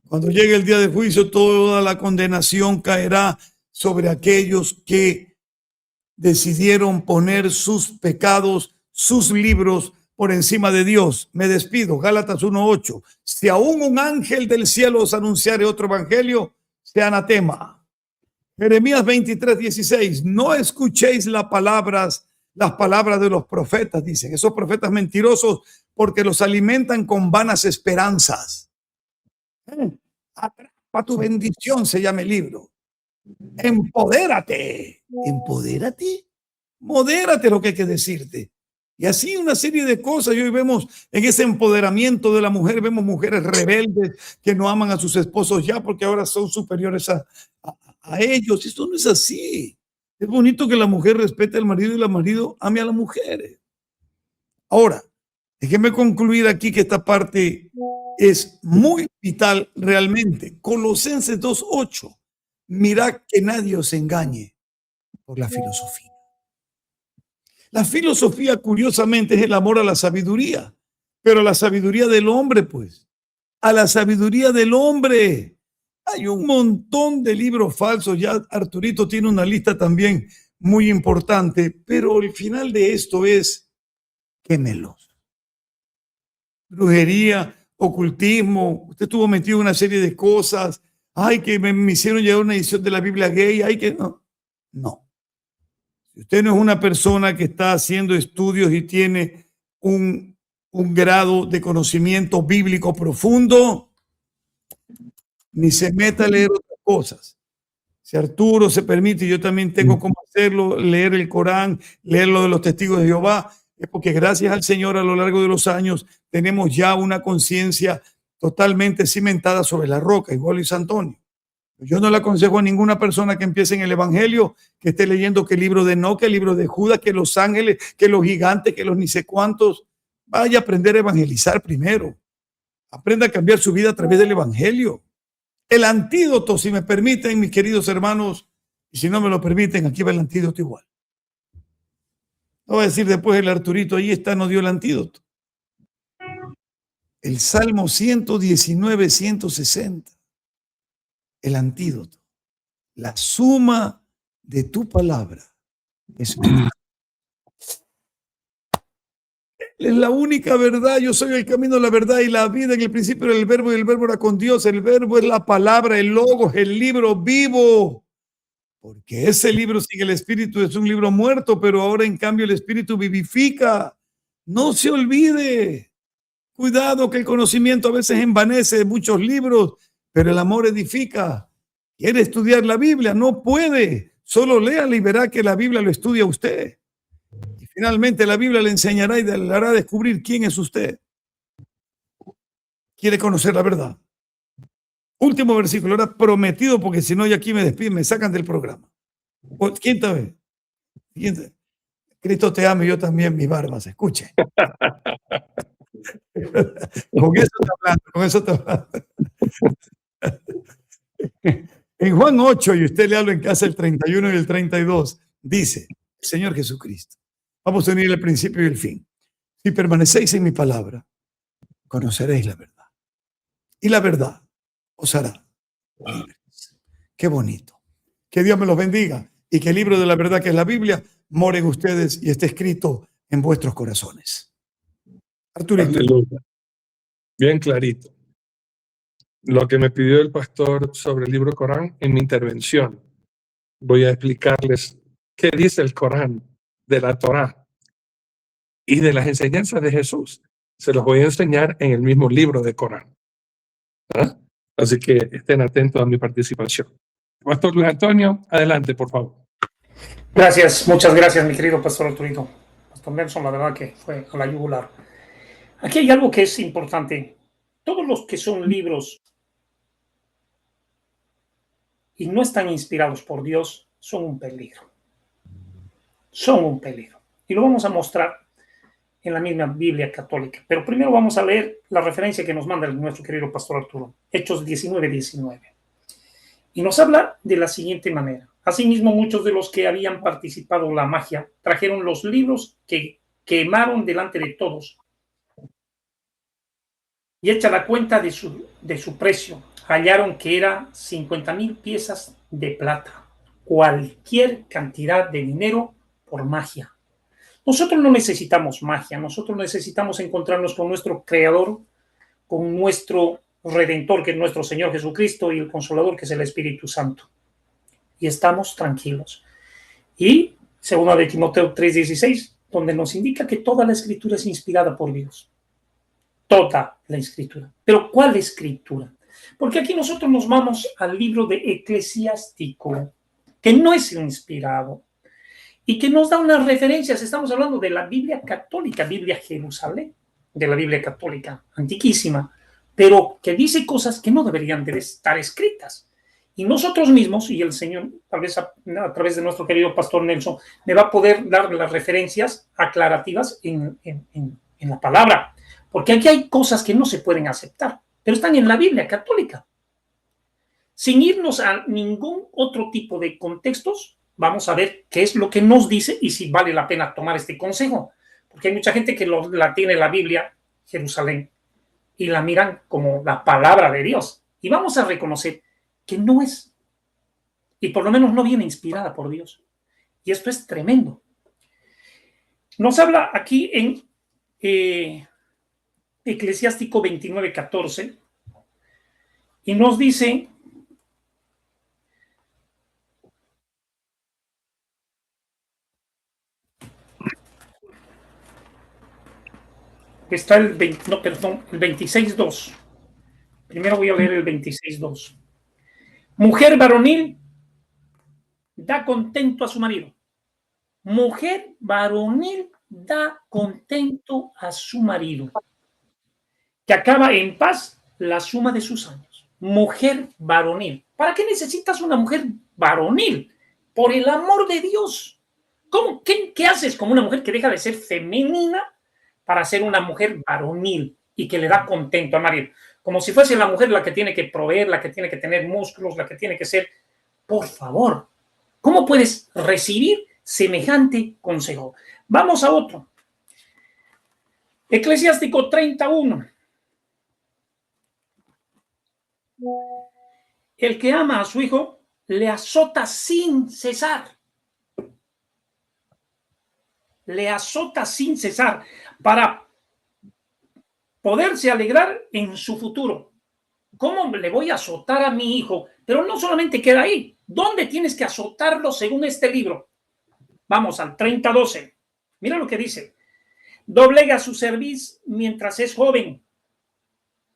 Cuando llegue el día de juicio, toda la condenación caerá sobre aquellos que decidieron poner sus pecados, sus libros por encima de Dios. Me despido. Gálatas 1:8. Si aún un ángel del cielo os anunciare otro evangelio, sea anatema. Jeremías 23:16. No escuchéis las palabras de los profetas, dicen. Esos profetas mentirosos, porque los alimentan con vanas esperanzas. Atrapa tu bendición, se llama el libro. Empodérate. Empodérate. Modérate, lo que hay que decirte. Y así una serie de cosas. Y hoy vemos en ese empoderamiento de la mujer, vemos mujeres rebeldes que no aman a sus esposos ya porque ahora son superiores a ellos. Esto no es así. Es bonito que la mujer respete al marido y el marido ame a las mujeres. Ahora, déjenme concluir aquí que esta parte es muy vital realmente. Colosenses 2:8. Mirad que nadie os engañe por la filosofía. La filosofía, curiosamente, es el amor a la sabiduría, pero a la sabiduría del hombre, pues, a la sabiduría del hombre. Hay un montón de libros falsos. Ya Arturito tiene una lista también muy importante, pero el final de esto es quémelos. Brujería, ocultismo. Usted estuvo metido en una serie de cosas. Ay, que me hicieron llevar una edición de la Biblia gay. Ay, que no. No. Si usted no es una persona que está haciendo estudios y tiene un grado de conocimiento bíblico profundo, ni se meta a leer otras cosas. Si Arturo se permite, yo también tengo cómo hacerlo, leer el Corán, leer lo de los testigos de Jehová, es porque gracias al Señor a lo largo de los años tenemos ya una conciencia totalmente cimentada sobre la roca, igual Luis Antonio. Yo no le aconsejo a ninguna persona que empiece en el Evangelio que esté leyendo que el libro de Enoc, que el libro de Judas, que los ángeles, que los gigantes, que los ni sé cuántos. Vaya a aprender a evangelizar primero. Aprenda a cambiar su vida a través del Evangelio. El antídoto, si me permiten, mis queridos hermanos, y si no me lo permiten, aquí va el antídoto igual. No voy a decir después el Arturito, ahí está, no dio el antídoto. El Salmo 119, 160. El antídoto. La suma de tu palabra es verdad. Es la única verdad. Yo soy el camino, la verdad y la vida. En el principio era el verbo y el verbo era con Dios. El verbo es la palabra, el logos, el libro vivo. Porque ese libro sin el espíritu es un libro muerto, pero ahora en cambio el espíritu vivifica. No se olvide. Cuidado que el conocimiento a veces envanece muchos libros, pero el amor edifica. ¿Quiere estudiar la Biblia? No puede. Solo léala y verá que la Biblia lo estudia usted. Y finalmente la Biblia le enseñará y le hará descubrir quién es usted. ¿Quiere conocer la verdad? Último versículo, era prometido, porque si no, ya aquí me despiden, me sacan del programa. Quinta vez. Cristo te ama y yo también, mis barbas. Escuche. Con eso te hablando. En Juan 8, y usted le habla en casa el 31 y el 32, dice el Señor Jesucristo. Vamos a unir el principio y el fin. Si permanecéis en mi palabra, conoceréis la verdad. Y la verdad os hará libres. Qué bonito. Que Dios me los bendiga y que el libro de la verdad, que es la Biblia, more en ustedes y esté escrito en vuestros corazones. Arturito. Aleluya. Bien clarito. Lo que me pidió el pastor sobre el libro Corán en mi intervención. Voy a explicarles qué dice el Corán de la Torá y de las enseñanzas de Jesús. Se los voy a enseñar en el mismo libro de Corán. ¿Ah? Así que estén atentos a mi participación. Pastor Luis Antonio, adelante, por favor. Gracias, muchas gracias, mi querido pastor Arturito. Pastor Nelson, la verdad que fue a la yugular. Aquí hay algo que es importante. Todos los que son libros y no están inspirados por Dios son un peligro. Son un peligro. Y lo vamos a mostrar en la misma Biblia católica. Pero primero vamos a leer la referencia que nos manda nuestro querido pastor Arturo. Hechos 19:19. Y nos habla de la siguiente manera. Asimismo, muchos de los que habían participado en la magia trajeron los libros que quemaron delante de todos. Y hecha la cuenta de su precio, hallaron que era 50,000 piezas de plata, cualquier cantidad de dinero por magia. Nosotros no necesitamos magia, nosotros necesitamos encontrarnos con nuestro Creador, con nuestro Redentor, que es nuestro Señor Jesucristo, y el Consolador, que es el Espíritu Santo. Y estamos tranquilos. Y segunda de Timoteo 3:16, donde nos indica que toda la Escritura es inspirada por Dios. Toda la Escritura. Pero ¿cuál Escritura? Porque aquí nosotros nos vamos al libro de Eclesiástico, que no es inspirado y que nos da unas referencias. Estamos hablando de la Biblia católica, Biblia Jerusalén, de la Biblia católica, antiquísima, pero que dice cosas que no deberían de estar escritas. Y nosotros mismos, y el Señor, tal vez a través de nuestro querido pastor Nelson, me va a poder dar las referencias aclarativas en la palabra. Porque aquí hay cosas que no se pueden aceptar, pero están en la Biblia católica. Sin irnos a ningún otro tipo de contextos, vamos a ver qué es lo que nos dice y si vale la pena tomar este consejo. Porque hay mucha gente que la tiene la Biblia Jerusalén y la miran como la palabra de Dios. Y vamos a reconocer que no es, y por lo menos no viene inspirada por Dios. Y esto es tremendo. Nos habla aquí en Eclesiástico 29:14 y nos dice: está el 26:2. Primero voy a leer el 26:2. Mujer varonil da contento a su marido. Mujer varonil da contento a su marido, que acaba en paz la suma de sus años. Mujer varonil. ¿Para qué necesitas una mujer varonil? Por el amor de Dios. ¿Cómo? ¿Qué haces con una mujer que deja de ser femenina para ser una mujer varonil y que le da contento al marido? Como si fuese la mujer la que tiene que proveer, la que tiene que tener músculos, la que tiene que ser... Por favor, ¿cómo puedes recibir semejante consejo? Vamos a otro. Eclesiástico 31. El que ama a su hijo le azota sin cesar. Le azota sin cesar para poderse alegrar en su futuro. ¿Cómo le voy a azotar a mi hijo? Pero no solamente queda ahí. ¿Dónde tienes que azotarlo según este libro? Vamos al 30:12. Mira lo que dice. Doblega su cerviz mientras es joven.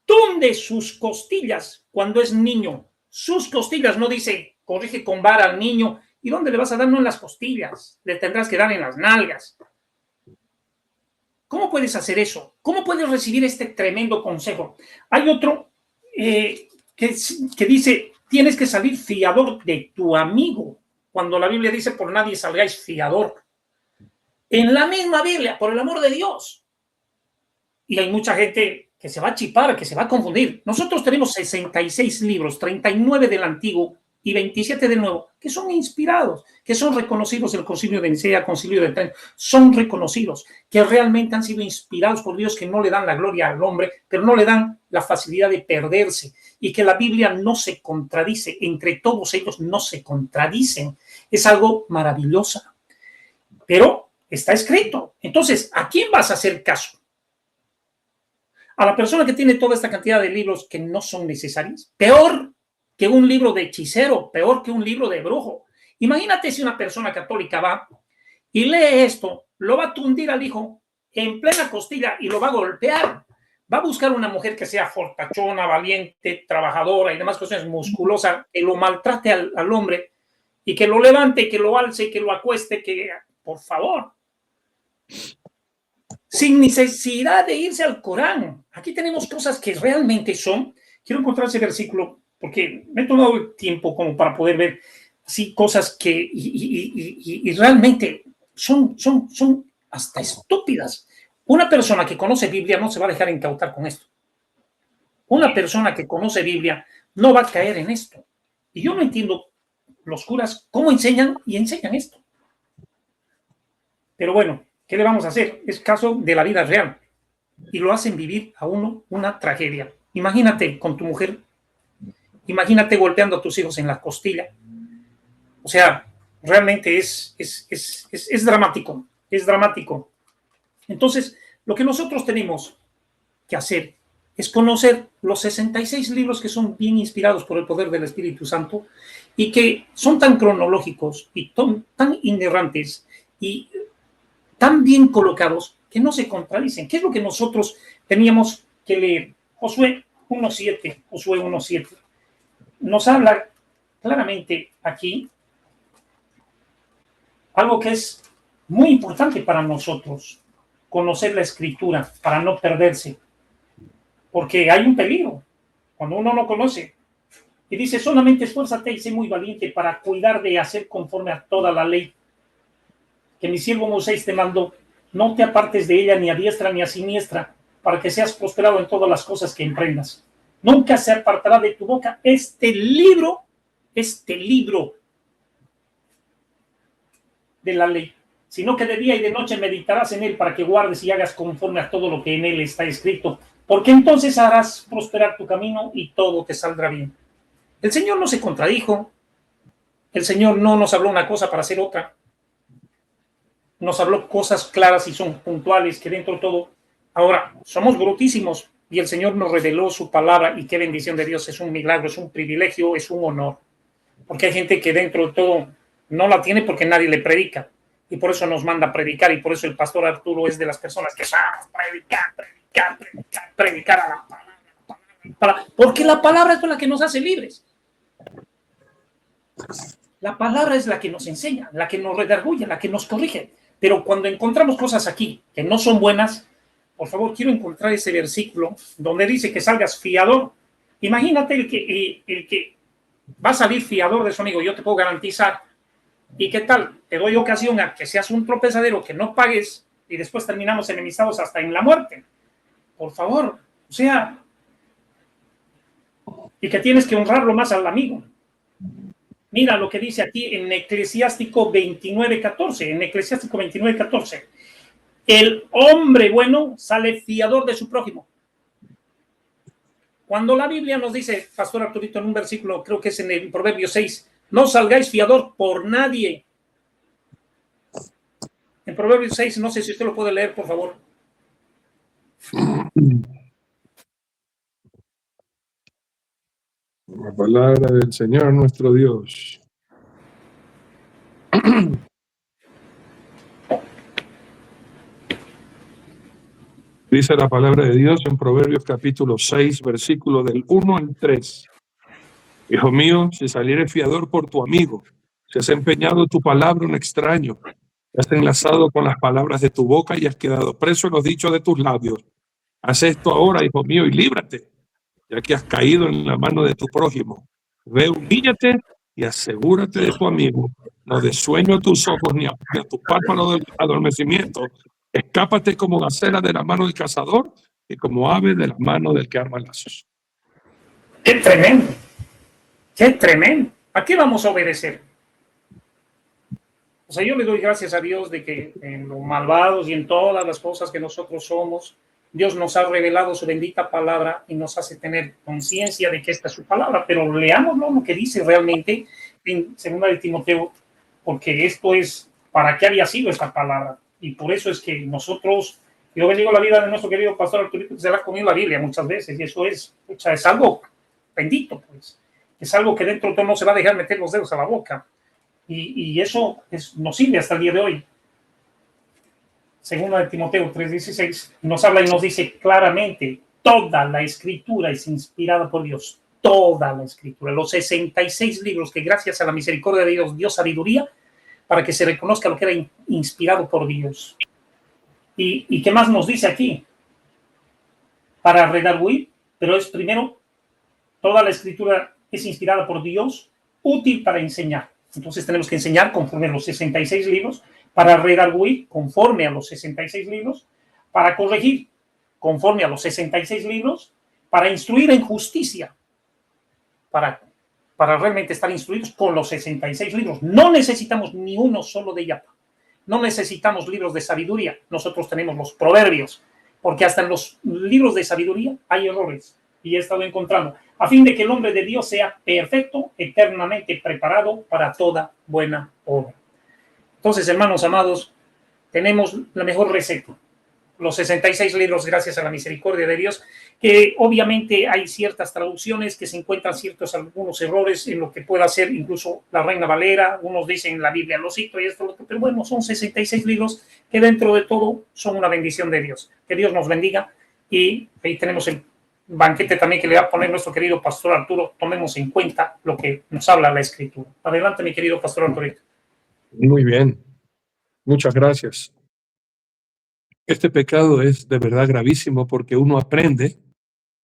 Tunde sus costillas cuando es niño. Sus costillas, no dice corrige con vara al niño. ¿Y dónde le vas a dar? No en las costillas. Le tendrás que dar en las nalgas. ¿Cómo puedes hacer eso? ¿Cómo puedes recibir este tremendo consejo? Hay otro que dice, tienes que salir fiador de tu amigo. Cuando la Biblia dice, por nadie salgáis fiador. En la misma Biblia, por el amor de Dios. Y hay mucha gente que se va a chipar, que se va a confundir. Nosotros tenemos 66 libros, 39 del Antiguo y 27 de nuevo, que son inspirados, que son reconocidos del Concilio de Nicea, Concilio de Trento, son reconocidos, que realmente han sido inspirados por Dios, que no le dan la gloria al hombre, pero no le dan la facilidad de perderse, y que la Biblia no se contradice, entre todos ellos no se contradicen. Es algo maravilloso, pero está escrito. Entonces, ¿a quién vas a hacer caso? ¿A la persona que tiene toda esta cantidad de libros que no son necesarios? Peor que un libro de hechicero, peor que un libro de brujo. Imagínate si una persona católica va y lee esto, lo va a tundir al hijo en plena costilla y lo va a golpear. Va a buscar una mujer que sea fortachona, valiente, trabajadora y demás cosas, musculosa, que lo maltrate al hombre y que lo levante, que lo alce, que lo acueste, que por favor, sin necesidad de irse al Corán. Aquí tenemos cosas que realmente son. Quiero encontrar ese versículo porque me he tomado el tiempo como para poder ver así cosas que y realmente son hasta estúpidas. Una persona que conoce Biblia no se va a dejar incautar con esto. Una persona que conoce Biblia no va a caer en esto. Y yo no entiendo los curas cómo enseñan esto. Pero bueno, ¿qué le vamos a hacer? Es caso de la vida real. Y lo hacen vivir a uno una tragedia. Imagínate con tu mujer. Imagínate golpeando a tus hijos en la costilla. O sea, realmente es dramático. Es dramático. Entonces, lo que nosotros tenemos que hacer es conocer los 66 libros que son bien inspirados por el poder del Espíritu Santo y que son tan cronológicos y tan inerrantes y tan bien colocados que no se contradicen. ¿Qué es lo que nosotros teníamos que leer? Josué 1.7 nos habla claramente aquí algo que es muy importante para nosotros, conocer la Escritura para no perderse, porque hay un peligro cuando uno no conoce. Y dice, solamente esfuérzate y sé muy valiente para cuidar de hacer conforme a toda la ley que mi siervo Moisés te mandó. No te apartes de ella ni a diestra ni a siniestra, para que seas prosperado en todas las cosas que emprendas. Nunca se apartará de tu boca este libro de la ley, sino que de día y de noche meditarás en él para que guardes y hagas conforme a todo lo que en él está escrito, porque entonces harás prosperar tu camino y todo te saldrá bien. El Señor no se contradijo, el Señor no nos habló una cosa para hacer otra, nos habló cosas claras y son puntuales que dentro de todo, ahora somos brutísimos y el Señor nos reveló su palabra y qué bendición de Dios, es un milagro, es un privilegio, es un honor, porque hay gente que dentro de todo no la tiene porque nadie le predica y por eso nos manda a predicar y por eso el pastor Arturo es de las personas que saben predicar a la palabra, porque la palabra es la que nos hace libres. La palabra es la que nos enseña, la que nos redarguye, la que nos corrige. Pero cuando encontramos cosas aquí que no son buenas, por favor, quiero encontrar ese versículo donde dice que salgas fiador. Imagínate el que va a salir fiador de su amigo, yo te puedo garantizar. ¿Y qué tal? Te doy ocasión a que seas un tropezadero, que no pagues y después terminamos enemistados hasta en la muerte. Por favor, o sea, y que tienes que honrarlo más al amigo. Mira lo que dice aquí en Eclesiástico 29:14. En Eclesiástico 29:14. El hombre bueno sale fiador de su prójimo. Cuando la Biblia nos dice, Pastor Arturito, en un versículo, creo que es en el Proverbio 6, no salgáis fiador por nadie. En Proverbio 6, no sé si usted lo puede leer, por favor. La palabra del Señor nuestro Dios. Dice la palabra de Dios en Proverbios capítulo 6, versículo del 1 al 3. Hijo mío, si salieres fiador por tu amigo, si has empeñado tu palabra en extraño, te has enlazado con las palabras de tu boca y has quedado preso en los dichos de tus labios. Haz esto ahora, hijo mío, y líbrate, ya que has caído en la mano de tu prójimo. Ve, humíllate y asegúrate de tu amigo. No des sueño a tus ojos ni a tu párpado del adormecimiento. Escápate como gacela de la mano del cazador y como ave de la mano del que arma lazos. ¡Qué tremendo! ¡Qué tremendo! ¿A qué vamos a obedecer? O sea, yo le doy gracias a Dios de que en los malvados y en todas las cosas que nosotros somos, Dios nos ha revelado su bendita palabra y nos hace tener conciencia de que esta es su palabra, pero leámoslo lo que dice realmente en 2 de Timoteo, porque esto es para qué había sido esta palabra. Y por eso es que nosotros, yo bendigo la vida de nuestro querido pastor Arturito, que se la ha comido la Biblia muchas veces, y eso es algo bendito, pues. Es algo que dentro de todo no se va a dejar meter los dedos a la boca. Y eso nos sirve hasta el día de hoy. 2 de Timoteo 3:16 nos habla y nos dice claramente: toda la escritura es inspirada por Dios. Toda la escritura. Los 66 libros que gracias a la misericordia de Dios dio sabiduría para que se reconozca lo que era inspirado por Dios. ¿Y qué más nos dice aquí? Para redarguir, pero es primero, toda la escritura es inspirada por Dios, útil para enseñar. Entonces tenemos que enseñar conforme a los 66 libros, para redarguir conforme a los 66 libros, para corregir conforme a los 66 libros, para instruir en justicia, para realmente estar instruidos con los 66 libros. No necesitamos ni uno solo de Yapa. No necesitamos libros de sabiduría. Nosotros tenemos los proverbios, porque hasta en los libros de sabiduría hay errores. Y he estado encontrando, a fin de que el hombre de Dios sea perfecto, eternamente preparado para toda buena obra. Entonces, hermanos amados, tenemos la mejor receta. Los 66 libros, gracias a la misericordia de Dios, que obviamente hay ciertas traducciones que se encuentran algunos errores en lo que pueda ser incluso la Reina Valera. Unos dicen la Biblia lo cito y esto, pero bueno, son 66 libros que dentro de todo son una bendición de Dios. Que Dios nos bendiga, y ahí tenemos el banquete también que le va a poner nuestro querido pastor Arturo. Tomemos en cuenta lo que nos habla la Escritura. Adelante, mi querido pastor Arturito. Muy bien, muchas gracias. Este pecado es de verdad gravísimo porque uno aprende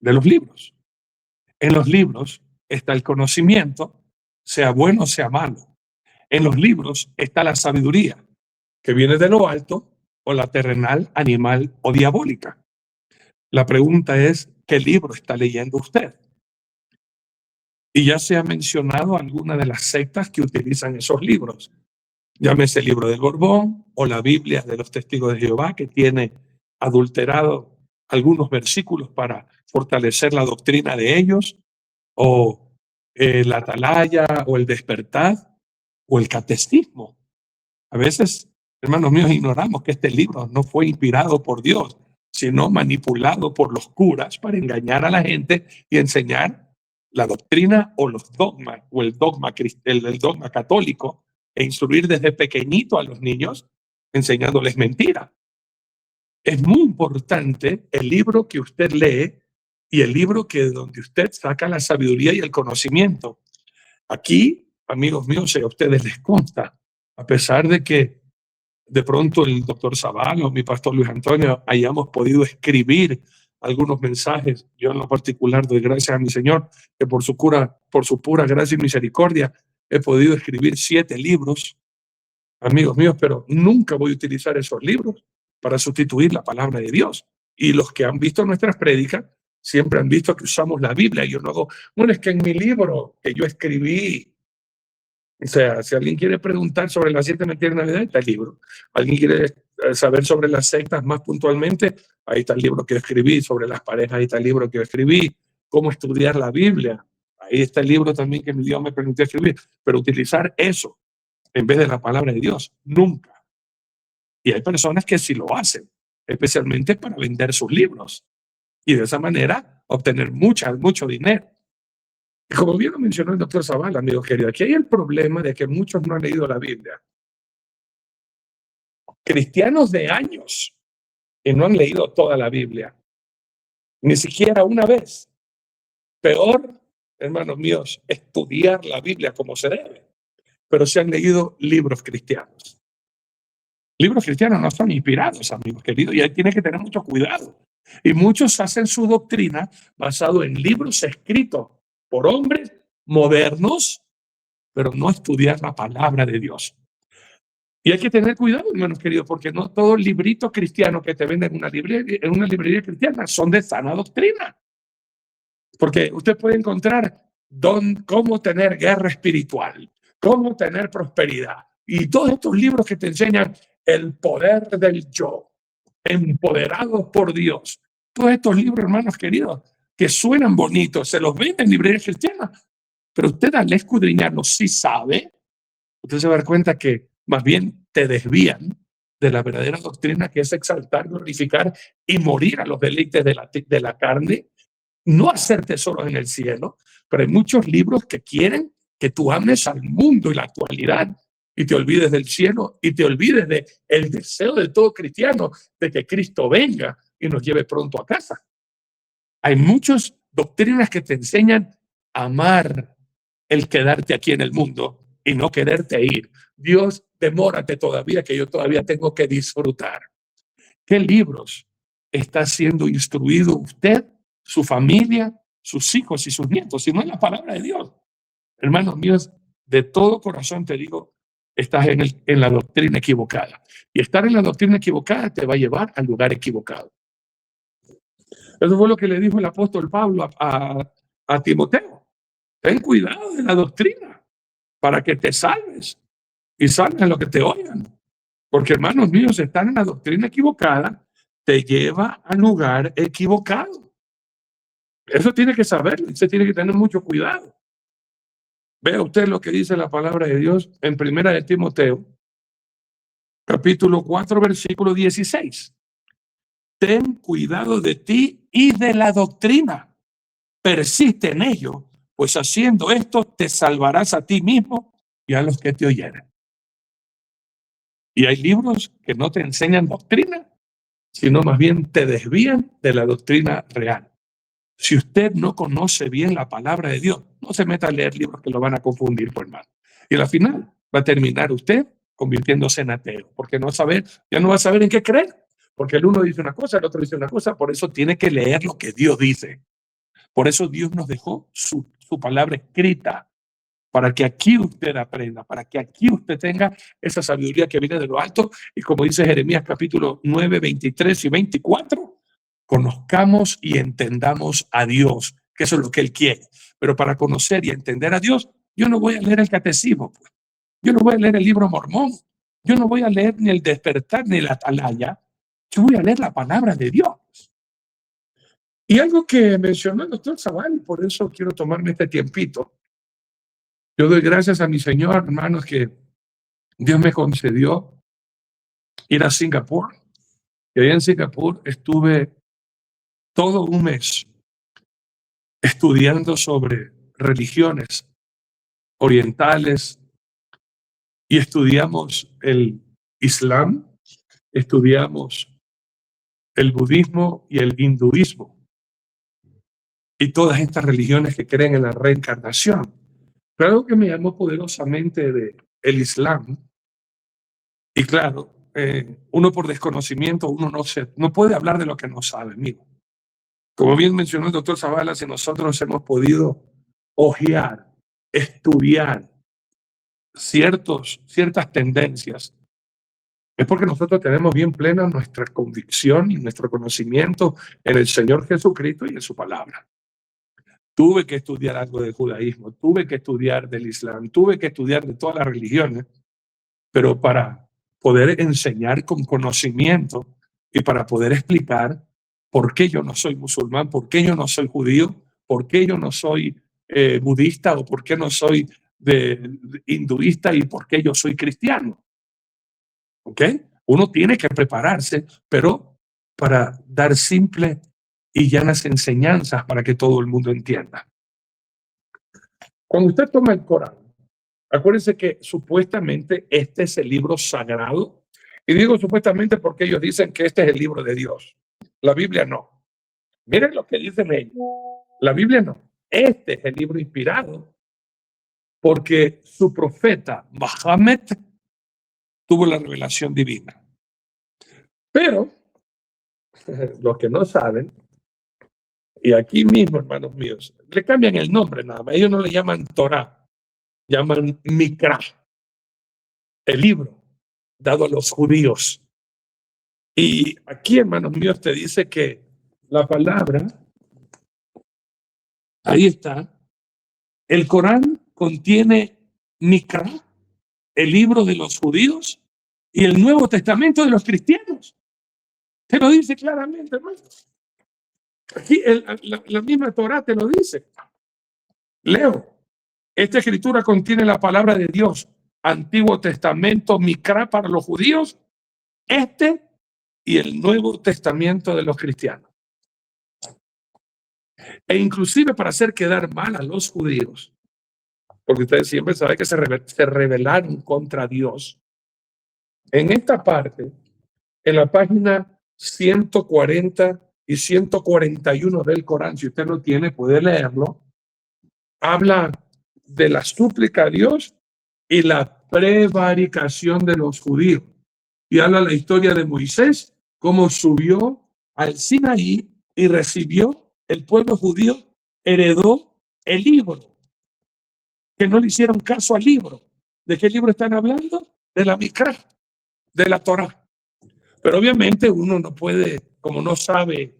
de los libros. En los libros está el conocimiento, sea bueno o sea malo. En los libros está la sabiduría, que viene de lo alto, o la terrenal, animal o diabólica. La pregunta es, ¿qué libro está leyendo usted? Y ya se ha mencionado alguna de las sectas que utilizan esos libros. Llámese el libro del Borbón o la Biblia de los Testigos de Jehová, que tiene adulterado algunos versículos para fortalecer la doctrina de ellos, o la Atalaya, o el Despertar, o el Catecismo. A veces, hermanos míos, ignoramos que este libro no fue inspirado por Dios, sino manipulado por los curas para engañar a la gente y enseñar la doctrina o los dogmas, o el dogma católico, e instruir desde pequeñito a los niños enseñándoles mentira. Es muy importante el libro que usted lee y el libro donde usted saca la sabiduría y el conocimiento. Aquí, amigos míos, si a ustedes les consta, a pesar de que de pronto el doctor Zaval o mi pastor Luis Antonio hayamos podido escribir algunos mensajes, yo en lo particular doy gracias a mi Señor, que por su pura gracia y misericordia he podido escribir 7 libros, amigos míos, pero nunca voy a utilizar esos libros para sustituir la palabra de Dios. Y los que han visto nuestras prédicas siempre han visto que usamos la Biblia. Y yo no hago, bueno, es que en mi libro que yo escribí, o sea, si alguien quiere preguntar sobre las 7 mentiras de Navidad, está el libro. Alguien quiere saber sobre las sectas más puntualmente, ahí está el libro que escribí. Sobre las parejas, ahí está el libro que escribí. Cómo estudiar la Biblia, ahí está el libro también que Dios me permitió escribir. Pero utilizar eso en vez de la palabra de Dios, nunca. Y hay personas que sí lo hacen, especialmente para vender sus libros y de esa manera obtener mucho dinero. Y como bien lo mencionó el doctor Zavala, amigo querido, aquí hay el problema de que muchos no han leído la Biblia. Cristianos de años que no han leído toda la Biblia, ni siquiera una vez. Peor, hermanos míos, estudiar la Biblia como se debe, pero se han leído libros cristianos. Libros cristianos no son inspirados, amigos queridos, y ahí tiene que tener mucho cuidado. Y muchos hacen su doctrina basado en libros escritos por hombres modernos, pero no estudiar la palabra de Dios. Y hay que tener cuidado, hermanos queridos, porque no todos los libritos cristianos que te venden en una librería cristiana son de sana doctrina. Porque usted puede encontrar cómo tener guerra espiritual, cómo tener prosperidad. Y todos estos libros que te enseñan el poder del yo, empoderados por Dios. Todos estos libros, hermanos queridos, que suenan bonitos, se los venden en librerías cristianas, pero usted al escudriñarlos, si sabe, usted se va a dar cuenta que más bien te desvían de la verdadera doctrina, que es exaltar, glorificar y morir a los deleites de la carne, no hacer tesoros en el cielo. Pero hay muchos libros que quieren que tú ames al mundo y la actualidad y te olvides del cielo y te olvides del deseo de todo cristiano de que Cristo venga y nos lleve pronto a casa. Hay muchas doctrinas que te enseñan a amar el quedarte aquí en el mundo y no quererte ir. Dios, demórate todavía, que yo todavía tengo que disfrutar. ¿Qué libros está siendo instruido usted, su familia, sus hijos y sus nietos? Si no es la palabra de Dios. Hermanos míos, de todo corazón te digo, estás en la doctrina equivocada. Y estar en la doctrina equivocada te va a llevar al lugar equivocado. Eso fue lo que le dijo el apóstol Pablo a Timoteo. Ten cuidado de la doctrina para que te salves y salven lo que te oigan. Porque, hermanos míos, estar en la doctrina equivocada te lleva al lugar equivocado. Eso tiene que saberlo, usted tiene que tener mucho cuidado. Vea usted lo que dice la palabra de Dios en Primera de Timoteo, capítulo 4, versículo 16. Ten cuidado de ti y de la doctrina. Persiste en ello, pues haciendo esto te salvarás a ti mismo y a los que te oyeren. Y hay libros que no te enseñan doctrina, sino más bien te desvían de la doctrina real. Si usted no conoce bien la palabra de Dios, no se meta a leer libros que lo van a confundir, por hermano. Y al final va a terminar usted convirtiéndose en ateo, porque ya no va a saber en qué creer, porque el uno dice una cosa, el otro dice una cosa, por eso tiene que leer lo que Dios dice. Por eso Dios nos dejó su palabra escrita, para que aquí usted aprenda, para que aquí usted tenga esa sabiduría que viene de lo alto. Y como dice Jeremías capítulo 9, 23 y 24, conozcamos y entendamos a Dios, que eso es lo que Él quiere. Pero para conocer y entender a Dios, yo no voy a leer el catecismo, pues. Yo no voy a leer el libro mormón, yo no voy a leer ni el despertar ni la atalaya, yo voy a leer la palabra de Dios. Y algo que mencionó el doctor Zaval, y por eso quiero tomarme este tiempito. Yo doy gracias a mi Señor, hermanos, que Dios me concedió ir a Singapur. Y allá en Singapur estuve todo un mes estudiando sobre religiones orientales y estudiamos el Islam, estudiamos el budismo y el hinduismo y todas estas religiones que creen en la reencarnación. Pero algo que me llamó poderosamente del Islam, y claro, uno por desconocimiento, uno no puede hablar de lo que no sabe, amigo. Como bien mencionó el doctor Zavala, si nosotros hemos podido hojear, estudiar ciertas tendencias, es porque nosotros tenemos bien plena nuestra convicción y nuestro conocimiento en el Señor Jesucristo y en su palabra. Tuve que estudiar algo del judaísmo, tuve que estudiar del Islam, tuve que estudiar de todas las religiones, pero para poder enseñar con conocimiento y para poder explicar por qué yo no soy musulmán, por qué yo no soy judío, por qué yo no soy budista o por qué no soy hinduista y por qué yo soy cristiano. ¿Ok? Uno tiene que prepararse, pero para dar simples y llanas enseñanzas para que todo el mundo entienda. Cuando usted toma el Corán, acuérdense que supuestamente este es el libro sagrado. Y digo supuestamente porque ellos dicen que este es el libro de Dios. La Biblia no. Miren lo que dicen ellos. La Biblia no. Este es el libro inspirado porque su profeta Mohammed tuvo la revelación divina. Pero los que no saben, y aquí mismo, hermanos míos, le cambian el nombre nada más. Ellos no le llaman Torah, llaman Mikra, el libro dado a los judíos. Y aquí, hermanos míos, te dice que la palabra, ahí está, El Corán contiene Mikra, el libro de los judíos, y el Nuevo Testamento de los cristianos. Te lo dice claramente, hermano. Aquí la misma Torá te lo dice. Leo. Esta escritura contiene la palabra de Dios, Antiguo Testamento, Mikra para los judíos, y el Nuevo Testamento de los cristianos. E inclusive para hacer quedar mal a los judíos, porque ustedes siempre saben que se rebelaron contra Dios. En esta parte, en la página 140 y 141 del Corán, si usted lo tiene, puede leerlo, habla de la súplica a Dios y la prevaricación de los judíos. Y habla la historia de Moisés, cómo subió al Sinaí y recibió el pueblo judío, heredó el libro, que no le hicieron caso al libro. ¿De qué libro están hablando? De la Mikra, de la Torá. Pero obviamente uno no puede, como no sabe,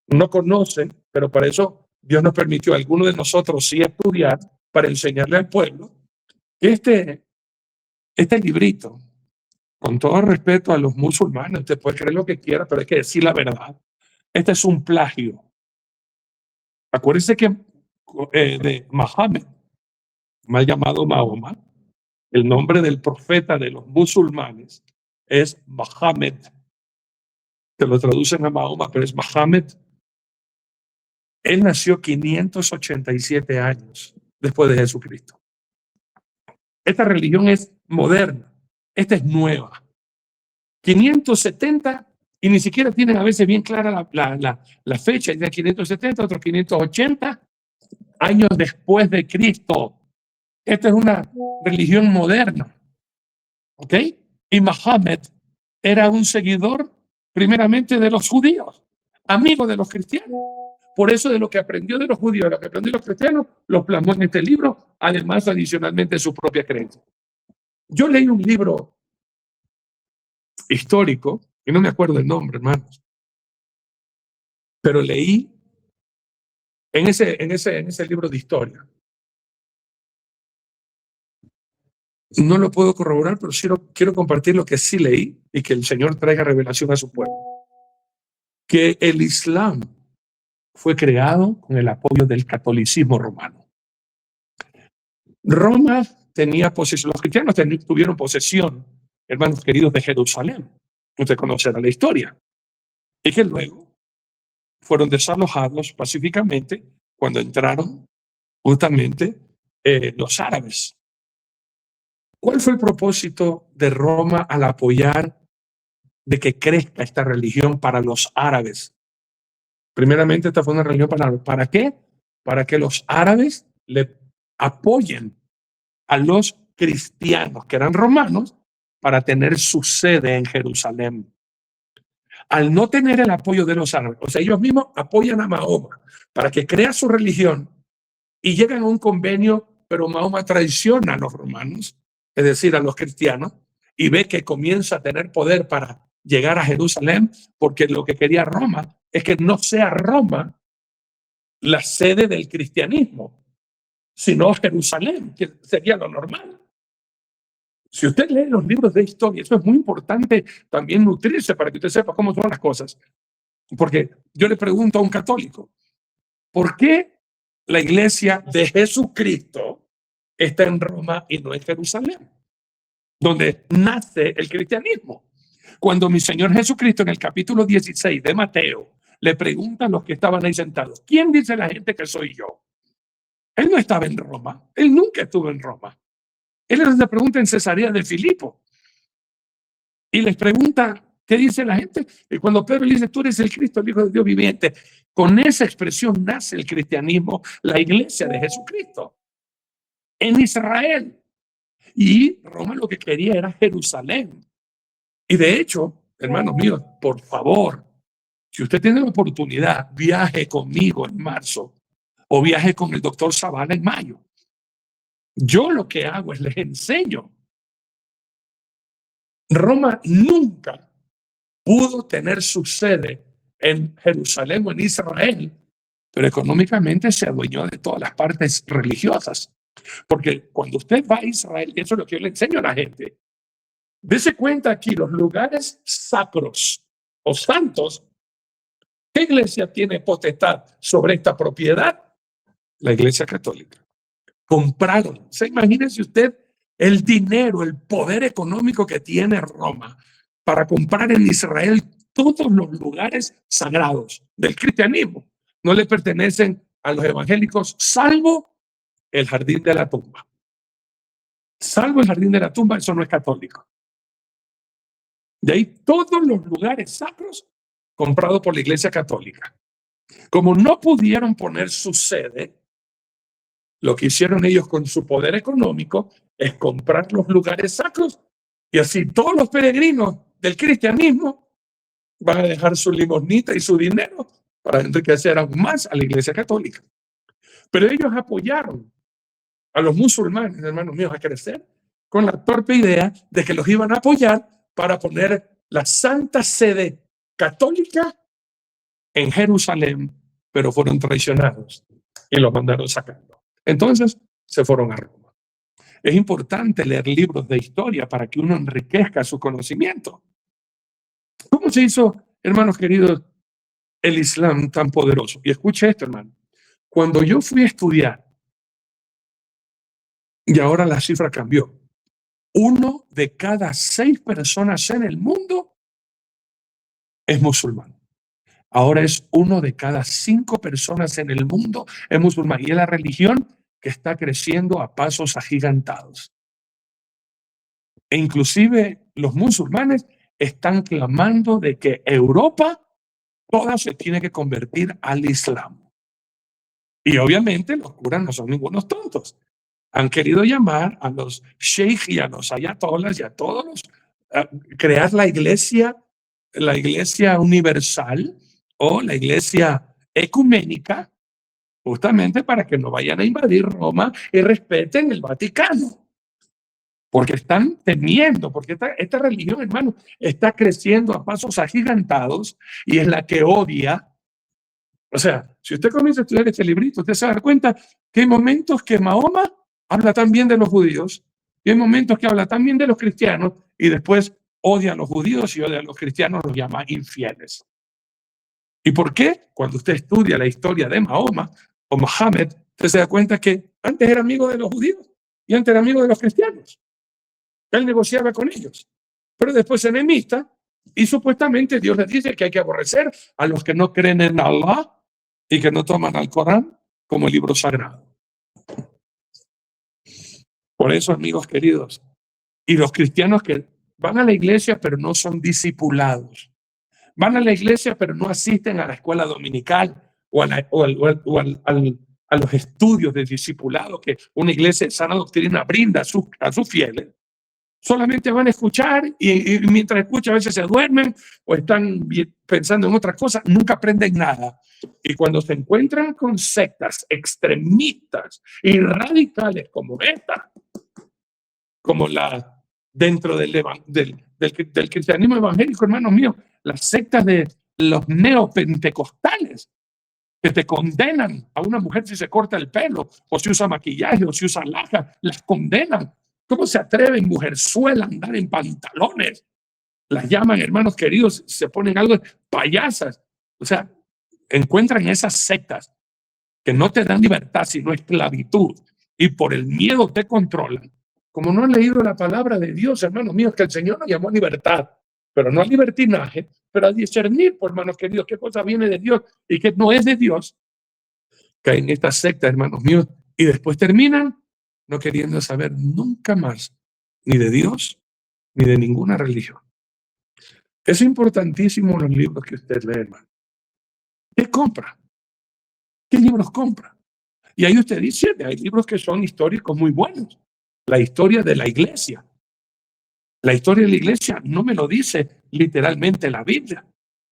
no conoce, pero para eso Dios nos permitió a algunos de nosotros sí estudiar para enseñarle al pueblo que este librito, con todo respeto a los musulmanes, usted puede creer lo que quiera, pero hay que decir la verdad. Este es un plagio. Acuérdense que de Mohammed, mal llamado Mahoma, el nombre del profeta de los musulmanes es Mohammed. Te lo traducen a Mahoma, pero es Mohammed. Él nació 587 años después de Jesucristo. Esta religión es moderna, esta es nueva. 570 y ni siquiera tienen a veces bien clara la fecha, de 570, otros 580 años después de Cristo. Esta es una religión moderna, ¿ok? Y Mohammed era un seguidor primeramente de los judíos, amigo de los cristianos. Por eso de lo que aprendió de los judíos, lo que aprendió de los cristianos, lo plasmó en este libro, además adicionalmente de su propia creencia. Yo leí un libro histórico, y no me acuerdo el nombre, hermanos, pero leí en ese libro de historia. No lo puedo corroborar, pero quiero compartir lo que sí leí y que el Señor traiga revelación a su pueblo. Que el Islam fue creado con el apoyo del catolicismo romano. Roma tenía posesión, los cristianos tuvieron posesión, hermanos queridos, de Jerusalén. Usted conocerá la historia. Y que luego fueron desalojados pacíficamente cuando entraron justamente los árabes. ¿Cuál fue el propósito de Roma al apoyar de que crezca esta religión para los árabes? Primeramente, esta fue una religión ¿para qué? Para que los árabes le apoyen a los cristianos, que eran romanos, para tener su sede en Jerusalén. Al no tener el apoyo de los árabes, o sea, ellos mismos apoyan a Mahoma para que crea su religión y llegan a un convenio, pero Mahoma traiciona a los romanos, es decir, a los cristianos, y ve que comienza a tener poder para llegar a Jerusalén, porque lo que quería Roma es que no sea Roma la sede del cristianismo, sino Jerusalén, que sería lo normal. Si usted lee los libros de historia, eso es muy importante también nutrirse para que usted sepa cómo son las cosas. Porque yo le pregunto a un católico, ¿por qué la iglesia de Jesucristo está en Roma y no en Jerusalén, donde nace el cristianismo? Cuando mi Señor Jesucristo en el capítulo 16 de Mateo le pregunta a los que estaban ahí sentados, ¿quién dice la gente que soy yo? Él no estaba en Roma, él nunca estuvo en Roma. Él les pregunta en Cesarea de Filipo y les pregunta, ¿qué dice la gente? Y cuando Pedro le dice, tú eres el Cristo, el Hijo de Dios viviente, con esa expresión nace el cristianismo, la iglesia de Jesucristo, en Israel. Y Roma lo que quería era Jerusalén. Y de hecho, hermanos míos, por favor, si usted tiene la oportunidad, viaje conmigo en marzo o viaje con el doctor Zavala en mayo. Yo lo que hago es les enseño. Roma nunca pudo tener su sede en Jerusalén o en Israel pero económicamente se adueñó de todas las partes religiosas. Porque cuando usted va a Israel, y eso es lo que yo le enseño a la gente, dése cuenta aquí, los lugares sacros o santos, ¿qué iglesia tiene potestad sobre esta propiedad? La Iglesia Católica. Compraron. O sea, imagínese usted el dinero, el poder económico que tiene Roma para comprar en Israel todos los lugares sagrados del cristianismo. No le pertenecen a los evangélicos, salvo el jardín de la tumba. Salvo el jardín de la tumba, eso no es católico. De ahí todos los lugares sacros comprados por la Iglesia Católica. Como no pudieron poner su sede, lo que hicieron ellos con su poder económico es comprar los lugares sacros, y así todos los peregrinos del cristianismo van a dejar su limosnita y su dinero para enriquecer aún más a la Iglesia Católica. Pero ellos apoyaron a los musulmanes, hermanos míos, a crecer con la torpe idea de que los iban a apoyar para poner la santa sede católica en Jerusalén, pero fueron traicionados y los mandaron sacando. Entonces se fueron a Roma. Es importante leer libros de historia para que uno enriquezca su conocimiento. ¿Cómo se hizo, hermanos queridos, el Islam tan poderoso? Y escuche esto, hermano. Cuando yo fui a estudiar, y ahora la cifra cambió, 1 de cada 6 personas en el mundo es musulmán. Ahora es 1 de cada 5 personas en el mundo es musulmán. Y es la religión que está creciendo a pasos agigantados. E inclusive los musulmanes están clamando de que Europa toda se tiene que convertir al Islam. Y obviamente los curas no son ningunos tontos. Han querido llamar a los sheikh y a los ayatolas y a todos los, crear la iglesia universal o la iglesia ecuménica, justamente para que no vayan a invadir Roma y respeten el Vaticano. Porque están temiendo, porque esta religión, hermano, está creciendo a pasos agigantados y es la que odia. O sea, si usted comienza a estudiar este librito, usted se va a dar cuenta que hay momentos que Mahoma habla tan bien de los judíos y hay momentos que habla tan bien de los cristianos y después odia a los judíos y odia a los cristianos, los llama infieles. ¿Y por qué? Cuando usted estudia la historia de Mahoma o Mohammed, usted se da cuenta que antes era amigo de los judíos y antes era amigo de los cristianos. Él negociaba con ellos, pero después se enemista y supuestamente Dios les dice que hay que aborrecer a los que no creen en Allah y que no toman al Corán como el libro sagrado. Por eso, amigos queridos, y los cristianos que van a la iglesia pero no son discipulados, van a la iglesia pero no asisten a la escuela dominical o a los estudios de discipulado que una iglesia de sana doctrina brinda a sus fieles. Solamente van a escuchar y mientras escuchan a veces se duermen o están pensando en otras cosas, nunca aprenden nada. Y cuando se encuentran con sectas extremistas y radicales como esta, como la dentro del cristianismo evangélico, hermanos míos, las sectas de los neopentecostales que te condenan a una mujer si se corta el pelo o si usa maquillaje o si usa laja, las condenan. ¿Cómo se atreven, mujerzuela, a andar en pantalones? Las llaman, hermanos queridos, se ponen algo de payasas. O sea, encuentran esas sectas que no te dan libertad, sino esclavitud. Y por el miedo te controlan. Como no han leído la palabra de Dios, hermanos míos, que el Señor nos llamó a libertad, pero no a libertinaje, pero a discernir, por hermanos queridos, qué cosa viene de Dios y qué no es de Dios. Caen en estas sectas, hermanos míos, y después terminan no queriendo saber nunca más ni de Dios ni de ninguna religión. Es importantísimo los libros que usted lee, hermano. ¿Qué compra? ¿Qué libros compra? Y ahí usted dice, hay libros que son históricos muy buenos. La historia de la iglesia. La historia de la iglesia no me lo dice literalmente la Biblia,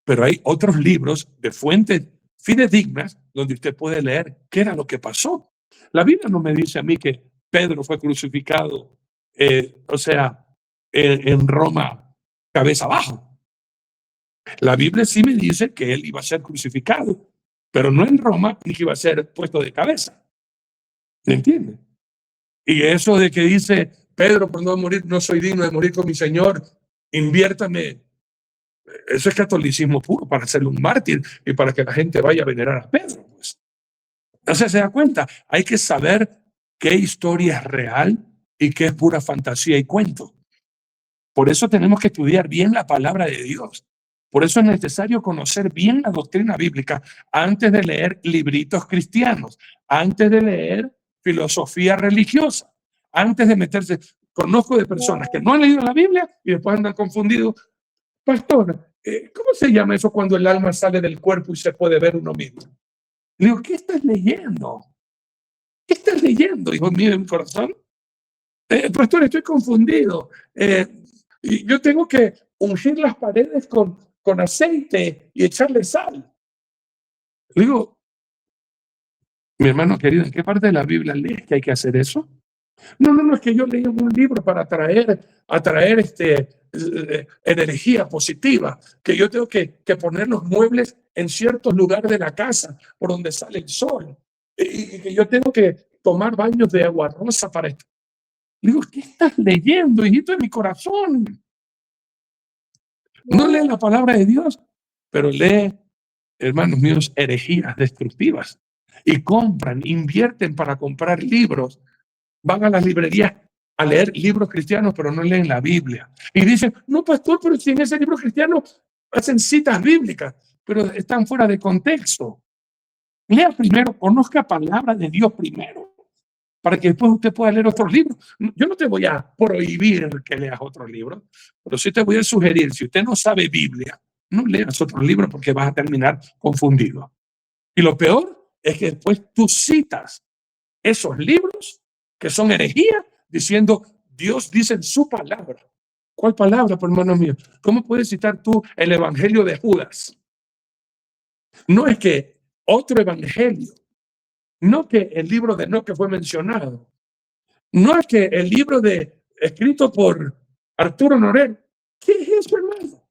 pero hay otros libros de fuentes fidedignas donde usted puede leer qué era lo que pasó. La Biblia no me dice a mí que Pedro fue crucificado, en Roma, cabeza abajo. La Biblia sí me dice que él iba a ser crucificado, pero no en Roma, ni que iba a ser puesto de cabeza. ¿Me entiende? Y eso de que dice Pedro, por no morir, no soy digno de morir con mi Señor, inviértame. Eso es catolicismo puro, para hacerle un mártir y para que la gente vaya a venerar a Pedro. Pues. Entonces se da cuenta, hay que saber qué historia es real y qué es pura fantasía y cuento. Por eso tenemos que estudiar bien la palabra de Dios. Por eso es necesario conocer bien la doctrina bíblica antes de leer libritos cristianos, antes de leer filosofía religiosa, antes de meterse. Conozco de personas que no han leído la Biblia y después andan confundidos. Pastor, ¿cómo se llama eso cuando el alma sale del cuerpo y se puede ver uno mismo? Le digo, ¿qué estás leyendo? ¿Qué estás leyendo, hijo mío de mi corazón? Pastor, estoy confundido. Y yo tengo que ungir las paredes con aceite y echarle sal. Le digo, mi hermano querido, ¿en qué parte de la Biblia lees que hay que hacer eso? No, es que yo leí un libro para atraer energía positiva, que yo tengo que poner los muebles en ciertos lugares de la casa por donde sale el sol, y que yo tengo que tomar baños de agua rosa para esto. Digo, ¿qué estás leyendo, hijito de mi corazón? No lee la palabra de Dios, pero lee, hermanos míos, herejías destructivas. Y compran, invierten para comprar libros. Van a las librerías a leer libros cristianos, pero no leen la Biblia. Y dicen, no, pastor, pero si en ese libro cristiano hacen citas bíblicas, pero están fuera de contexto. Lea primero, conozca palabra de Dios primero, para que después usted pueda leer otros libros. Yo no te voy a prohibir que leas otros libros, pero sí te voy a sugerir, si usted no sabe Biblia, no leas otros libros porque vas a terminar confundido. Y lo peor es que después tú citas esos libros que son herejías, diciendo, Dios dice en su palabra. ¿Cuál palabra, por hermano mío? ¿Cómo puedes citar tú el evangelio de Judas? No es que otro evangelio, no que el libro de Enoch que fue mencionado, no es que el libro escrito por Arturo Norero. ¿Qué es eso, hermano?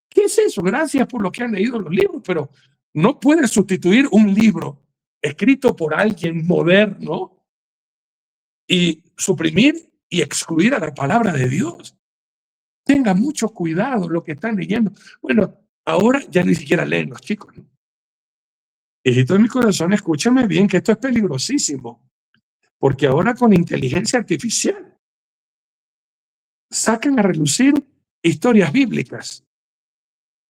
¿Qué es eso? Gracias por lo que han leído los libros, pero no puedes sustituir un libro escrito por alguien moderno y suprimir y excluir a la palabra de Dios. Tenga mucho cuidado lo que están leyendo. Bueno, ahora ya ni siquiera leen los chicos, ¿no? Hijito de mi corazón, escúchame bien que esto es peligrosísimo, porque ahora con inteligencia artificial sacan a relucir historias bíblicas.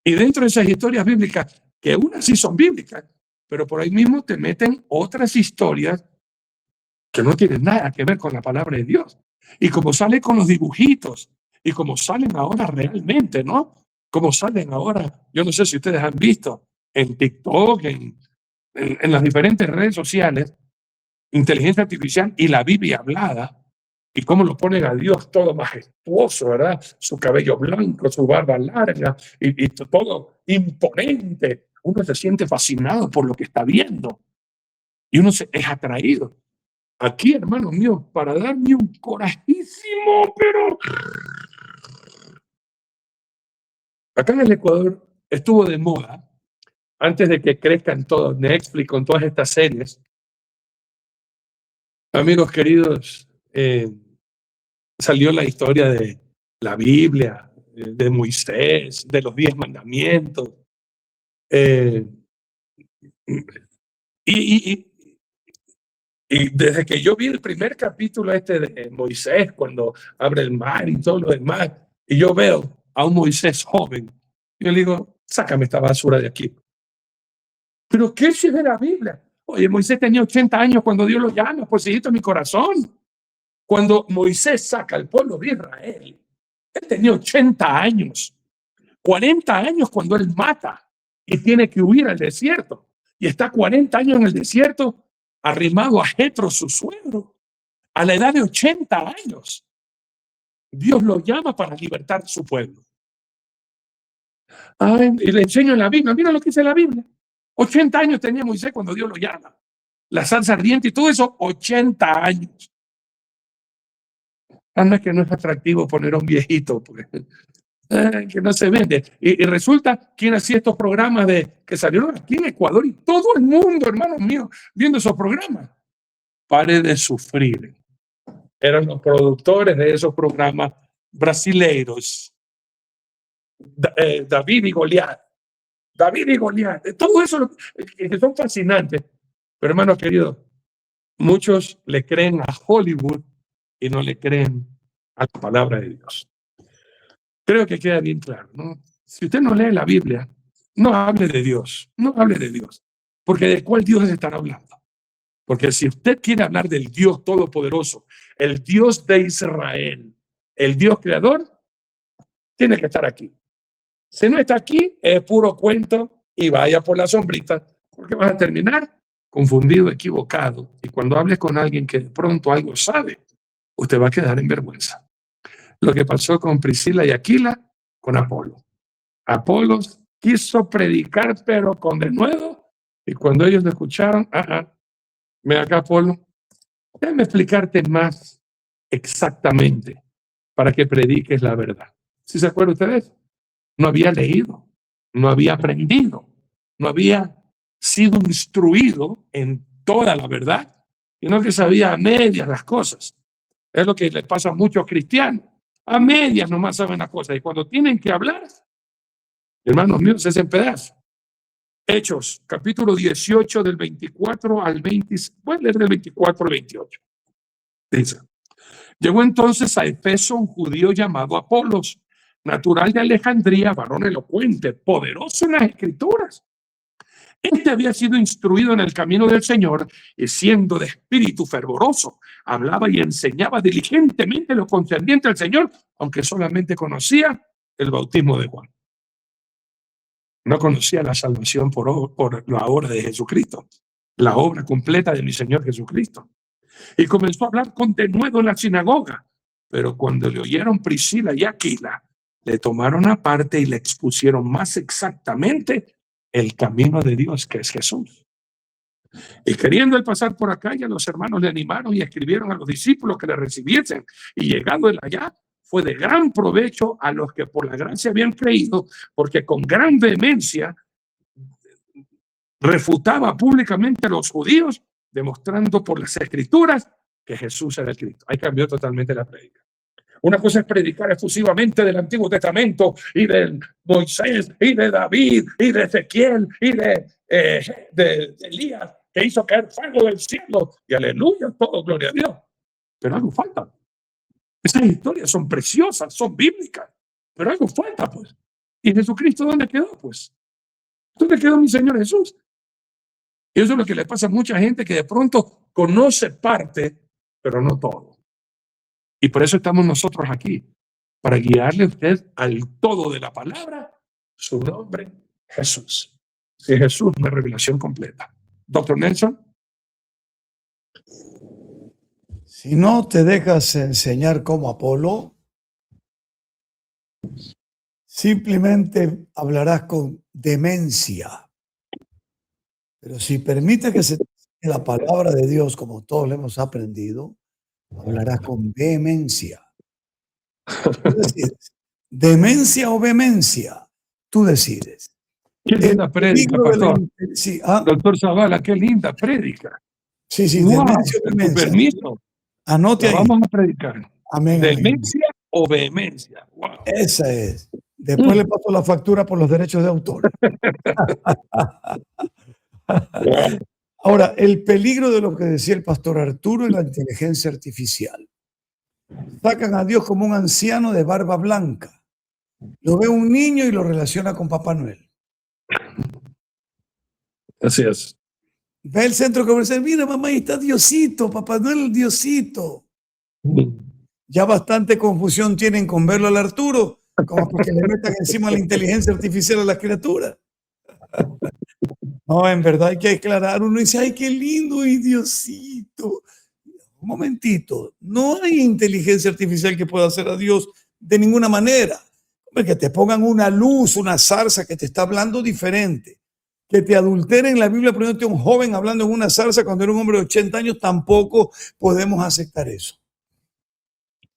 Y dentro de esas historias bíblicas, que unas sí son bíblicas, pero por ahí mismo te meten otras historias que no tienen nada que ver con la palabra de Dios. Y como sale con los dibujitos, y como salen ahora realmente, ¿no? Como salen ahora, yo no sé si ustedes han visto en TikTok, en las diferentes redes sociales, inteligencia artificial y la Biblia hablada, y cómo lo ponen a Dios todo majestuoso, ¿verdad? Su cabello blanco, su barba larga, y todo imponente. Uno se siente fascinado por lo que está viendo, y uno es atraído. Aquí, hermano mío, para darme un corajísimo, pero acá en el Ecuador estuvo de moda, antes de que crezcan todos Netflix con todas estas series. Amigos queridos, salió la historia de la Biblia, de Moisés, de los 10 mandamientos. Y desde que yo vi el primer capítulo de Moisés, cuando abre el mar y todo lo demás, y yo veo a un Moisés joven, yo le digo, sácame esta basura de aquí. ¿Pero qué es de la Biblia? Oye, Moisés tenía 80 años cuando Dios lo llama, pues hijito, mi corazón. Cuando Moisés saca al pueblo de Israel, él tenía 80 años, 40 años cuando él mata y tiene que huir al desierto. Y está 40 años en el desierto, arrimado a Jetro, su suegro, a la edad de 80 años. Dios lo llama para libertar a su pueblo. Ay, y le enseño en la Biblia, mira lo que dice la Biblia. 80 años tenía Moisés cuando Dios lo llama. La salsa ardiente y todo eso, 80 años. Anda que no es atractivo poner a un viejito, pues. Que no se vende. Y resulta, ¿quién hacía estos programas que salieron aquí en Ecuador y todo el mundo, hermanos míos, viendo esos programas? Pare de sufrir. Eran los productores de esos programas brasileiros. David y Goliat. David y Goliat. Todo eso que son fascinantes. Pero hermanos queridos, muchos le creen a Hollywood y no le creen a la palabra de Dios. Creo que queda bien claro, ¿no? Si usted no lee la Biblia, no hable de Dios, no hable de Dios, porque ¿de cuál Dios están hablando? Porque si usted quiere hablar del Dios Todopoderoso, el Dios de Israel, el Dios Creador, tiene que estar aquí. Si no está aquí, es puro cuento y vaya por la sombrita, porque vas a terminar confundido, equivocado. Y cuando hables con alguien que de pronto algo sabe, usted va a quedar en vergüenza. Lo que pasó con Priscila y Aquila, con Apolo. Apolos quiso predicar, pero con denuedo, y cuando ellos lo escucharon, ven acá, Apolo, déjame explicarte más exactamente para que prediques la verdad. ¿Sí se acuerdan ustedes? No había leído, no había aprendido, no había sido instruido en toda la verdad, sino que sabía a medias las cosas. Es lo que les pasa a muchos cristianos. A medias nomás saben las cosas. Y cuando tienen que hablar, hermanos míos, es en pedazos. Hechos, capítulo 18, del 24 al 20. Voy a leer del 24 al 28. Dice: llegó entonces a Efeso un judío llamado Apolos, natural de Alejandría, varón elocuente, poderoso en las escrituras. Este había sido instruido en el camino del Señor y siendo de espíritu fervoroso, hablaba y enseñaba diligentemente lo concerniente al Señor, aunque solamente conocía el bautismo de Juan. No conocía la salvación por la obra de Jesucristo, la obra completa de mi Señor Jesucristo. Y comenzó a hablar con denuedo en la sinagoga, pero cuando le oyeron Priscila y Aquila, le tomaron aparte y le expusieron más exactamente el camino de Dios, que es Jesús. Y queriendo él pasar por acá, ya los hermanos le animaron y escribieron a los discípulos que le recibiesen. Y llegando él allá, fue de gran provecho a los que por la gracia habían creído, porque con gran vehemencia refutaba públicamente a los judíos, demostrando por las escrituras que Jesús era el Cristo. Ahí cambió totalmente la prédica. Una cosa es predicar exclusivamente del Antiguo Testamento y de Moisés y de David y de Ezequiel y de Elías, que hizo caer fuego del cielo, y aleluya, todo, gloria a Dios. Pero algo falta. Esas historias son preciosas, son bíblicas, pero algo falta, pues. ¿Y Jesucristo dónde quedó, pues? ¿Dónde quedó mi Señor Jesús? Y eso es lo que le pasa a mucha gente, que de pronto conoce parte, pero no todo. Y por eso estamos nosotros aquí, para guiarle a usted al todo de la palabra, su nombre, Jesús. Si Jesús, una revelación completa. Doctor Nelson. Si no te dejas enseñar como Apolo, simplemente hablarás con demencia. Pero si permites que se te enseñe la palabra de Dios, como todos le hemos aprendido, hablarás con vehemencia. Tú decides. ¿Demencia o vehemencia? Tú decides. Qué linda prédica, pastor. Sí, doctor Zavala, qué linda prédica. Sí, Wow, demencia o vehemencia. Permiso. Anote ahí. Vamos a predicar. Amén. Demencia o vehemencia. Wow. Esa es. Después le paso la factura por los derechos de autor. Ahora, el peligro de lo que decía el pastor Arturo es la inteligencia artificial. Sacan a Dios como un anciano de barba blanca. Lo ve un niño y lo relaciona con Papá Noel. Así es. Ve el centro comercial, mira mamá, ahí está Diosito, Papá Noel, Diosito. Ya bastante confusión tienen con verlo al Arturo, como porque le metan encima la inteligencia artificial a las criaturas. No, en verdad hay que aclarar. Uno dice, ay, qué lindo, y Diosito. Un momentito, no hay inteligencia artificial que pueda hacer a Dios de ninguna manera. Que te pongan una luz, una zarza que te está hablando diferente. Que te adulteren la Biblia poniéndote un joven hablando en una zarza cuando era un hombre de 80 años, tampoco podemos aceptar eso.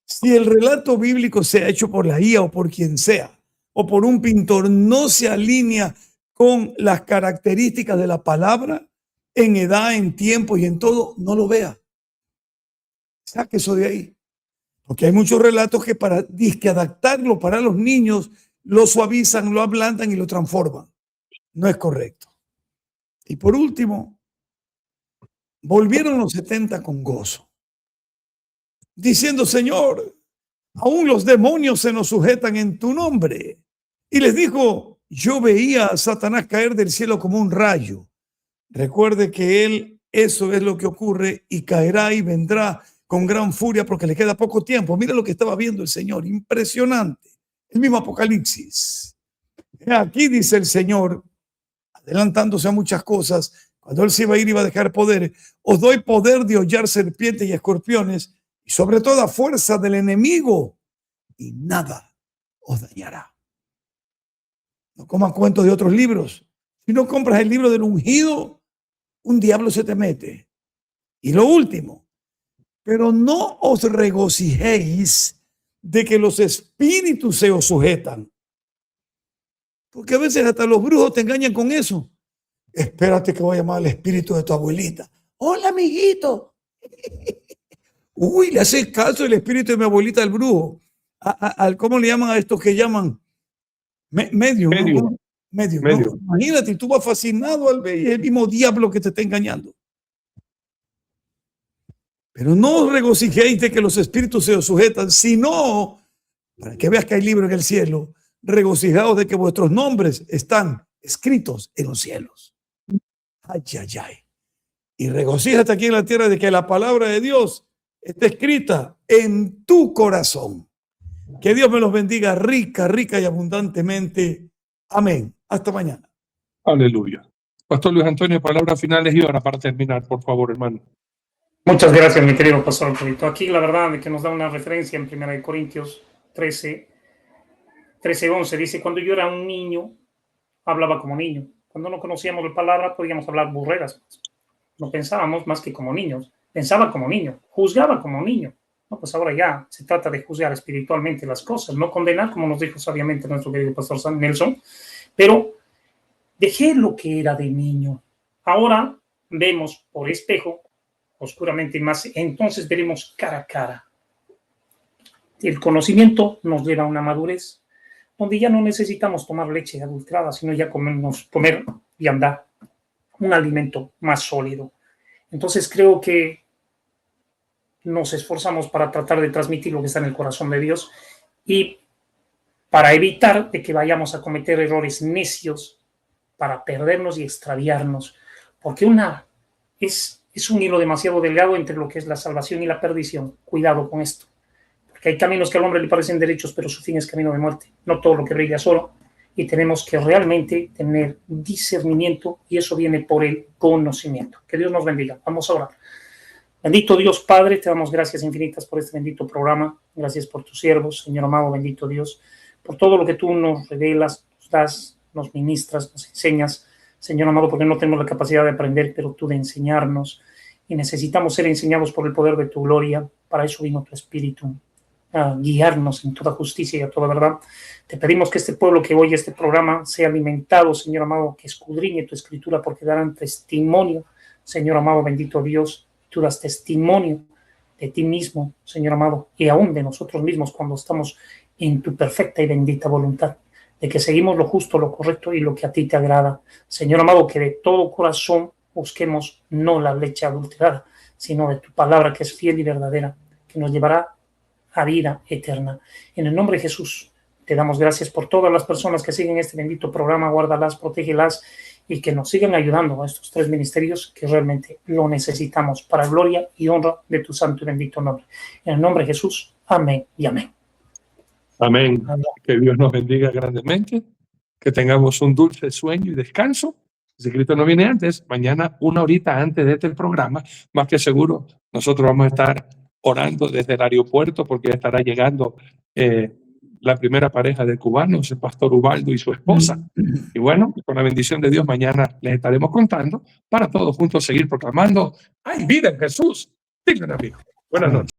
Si el relato bíblico sea hecho por la IA o por quien sea, o por un pintor no se alinea con las características de la palabra, en edad, en tiempo y en todo, no lo vea. Saque eso de ahí. Porque hay muchos relatos que para disque adaptarlo para los niños, lo suavizan, lo ablandan y lo transforman. No es correcto. Y por último, volvieron los 70 con gozo, diciendo: Señor, aún los demonios se nos sujetan en tu nombre. Y les dijo: yo veía a Satanás caer del cielo como un rayo. Recuerde que eso es lo que ocurre, y caerá y vendrá con gran furia porque le queda poco tiempo. Mira lo que estaba viendo el Señor, impresionante. El mismo Apocalipsis. Aquí dice el Señor, adelantándose a muchas cosas, cuando Él se iba a ir, iba a dejar poder. Os doy poder de hollar serpientes y escorpiones, y sobre toda fuerza del enemigo, y nada os dañará. No coman cuentos de otros libros. Si no compras el libro del ungido, un diablo se te mete. Y lo último, pero no os regocijéis de que los espíritus se os sujetan. Porque a veces hasta los brujos te engañan con eso. Espérate que voy a llamar al espíritu de tu abuelita. Hola, amiguito. Uy, le hace caso el espíritu de mi abuelita al brujo. ¿Cómo le llaman a estos que llaman? Medium. Medium. Medium. ¿No? Imagínate, tú vas fascinado al ver el mismo diablo que te está engañando. Pero no os regocijéis de que los espíritus se os sujetan, sino, para que veas que hay libro en el cielo, regocijaos de que vuestros nombres están escritos en los cielos. Ay, ay, ay. Y regocíjate aquí en la tierra de que la palabra de Dios está escrita en tu corazón. Que Dios me los bendiga rica, rica y abundantemente. Amén. Hasta mañana. Aleluya. Pastor Luis Antonio, palabras finales y ahora para terminar, por favor, hermano. Muchas gracias, mi querido pastor Alfredito. Aquí la verdad es que nos da una referencia en 1 Corintios 13:11. Dice: cuando yo era un niño, hablaba como niño. Cuando no conocíamos la palabra, podíamos hablar burreras. No pensábamos más que como niños. Pensaba como niño, juzgaba como niño. No, pues ahora ya se trata de juzgar espiritualmente las cosas, no condenar, como nos dijo sabiamente nuestro querido pastor San Nelson. Pero dejé lo que era de niño. Ahora vemos por espejo, oscuramente más, entonces veremos cara a cara. El conocimiento nos lleva a una madurez donde ya no necesitamos tomar leche adulterada, sino ya comer y andar un alimento más sólido. Entonces creo que nos esforzamos para tratar de transmitir lo que está en el corazón de Dios y para evitar de que vayamos a cometer errores necios para perdernos y extraviarnos, porque es un hilo demasiado delgado entre lo que es la salvación y la perdición. Cuidado con esto, porque hay caminos que al hombre le parecen derechos, pero su fin es camino de muerte. No todo lo que brilla es oro, y tenemos que realmente tener discernimiento, y eso viene por el conocimiento. Que Dios nos bendiga. Vamos a orar. Bendito Dios Padre, te damos gracias infinitas por este bendito programa. Gracias por tus siervos, Señor amado, bendito Dios, por todo lo que tú nos revelas, nos das, nos ministras, nos enseñas, Señor amado, porque no tenemos la capacidad de aprender, pero tú de enseñarnos, y necesitamos ser enseñados por el poder de tu gloria. Para eso vino tu Espíritu, a guiarnos en toda justicia y a toda verdad. Te pedimos que este pueblo que oye este programa sea alimentado, Señor amado, que escudriñe tu escritura, porque darán testimonio, Señor amado, bendito Dios. Tú das testimonio de ti mismo, Señor amado, y aún de nosotros mismos cuando estamos en tu perfecta y bendita voluntad, de que seguimos lo justo, lo correcto y lo que a ti te agrada. Señor amado, que de todo corazón busquemos no la leche adulterada, sino de tu palabra que es fiel y verdadera, que nos llevará a vida eterna. En el nombre de Jesús, te damos gracias por todas las personas que siguen este bendito programa. Guárdalas, protégelas y que nos sigan ayudando a estos tres ministerios que realmente lo necesitamos para gloria y honra de tu santo y bendito nombre. En el nombre de Jesús, amén y amén. Amén. Amén. Que Dios nos bendiga grandemente, que tengamos un dulce sueño y descanso. Si Cristo no viene antes, mañana 1 horita antes de este programa, más que seguro, nosotros vamos a estar orando desde el aeropuerto porque ya estará llegando la primera pareja de cubanos, el pastor Ubaldo y su esposa. Y bueno, con la bendición de Dios, mañana les estaremos contando para todos juntos seguir proclamando: ¡hay vida en Jesús! Digan, amigo. Buenas noches.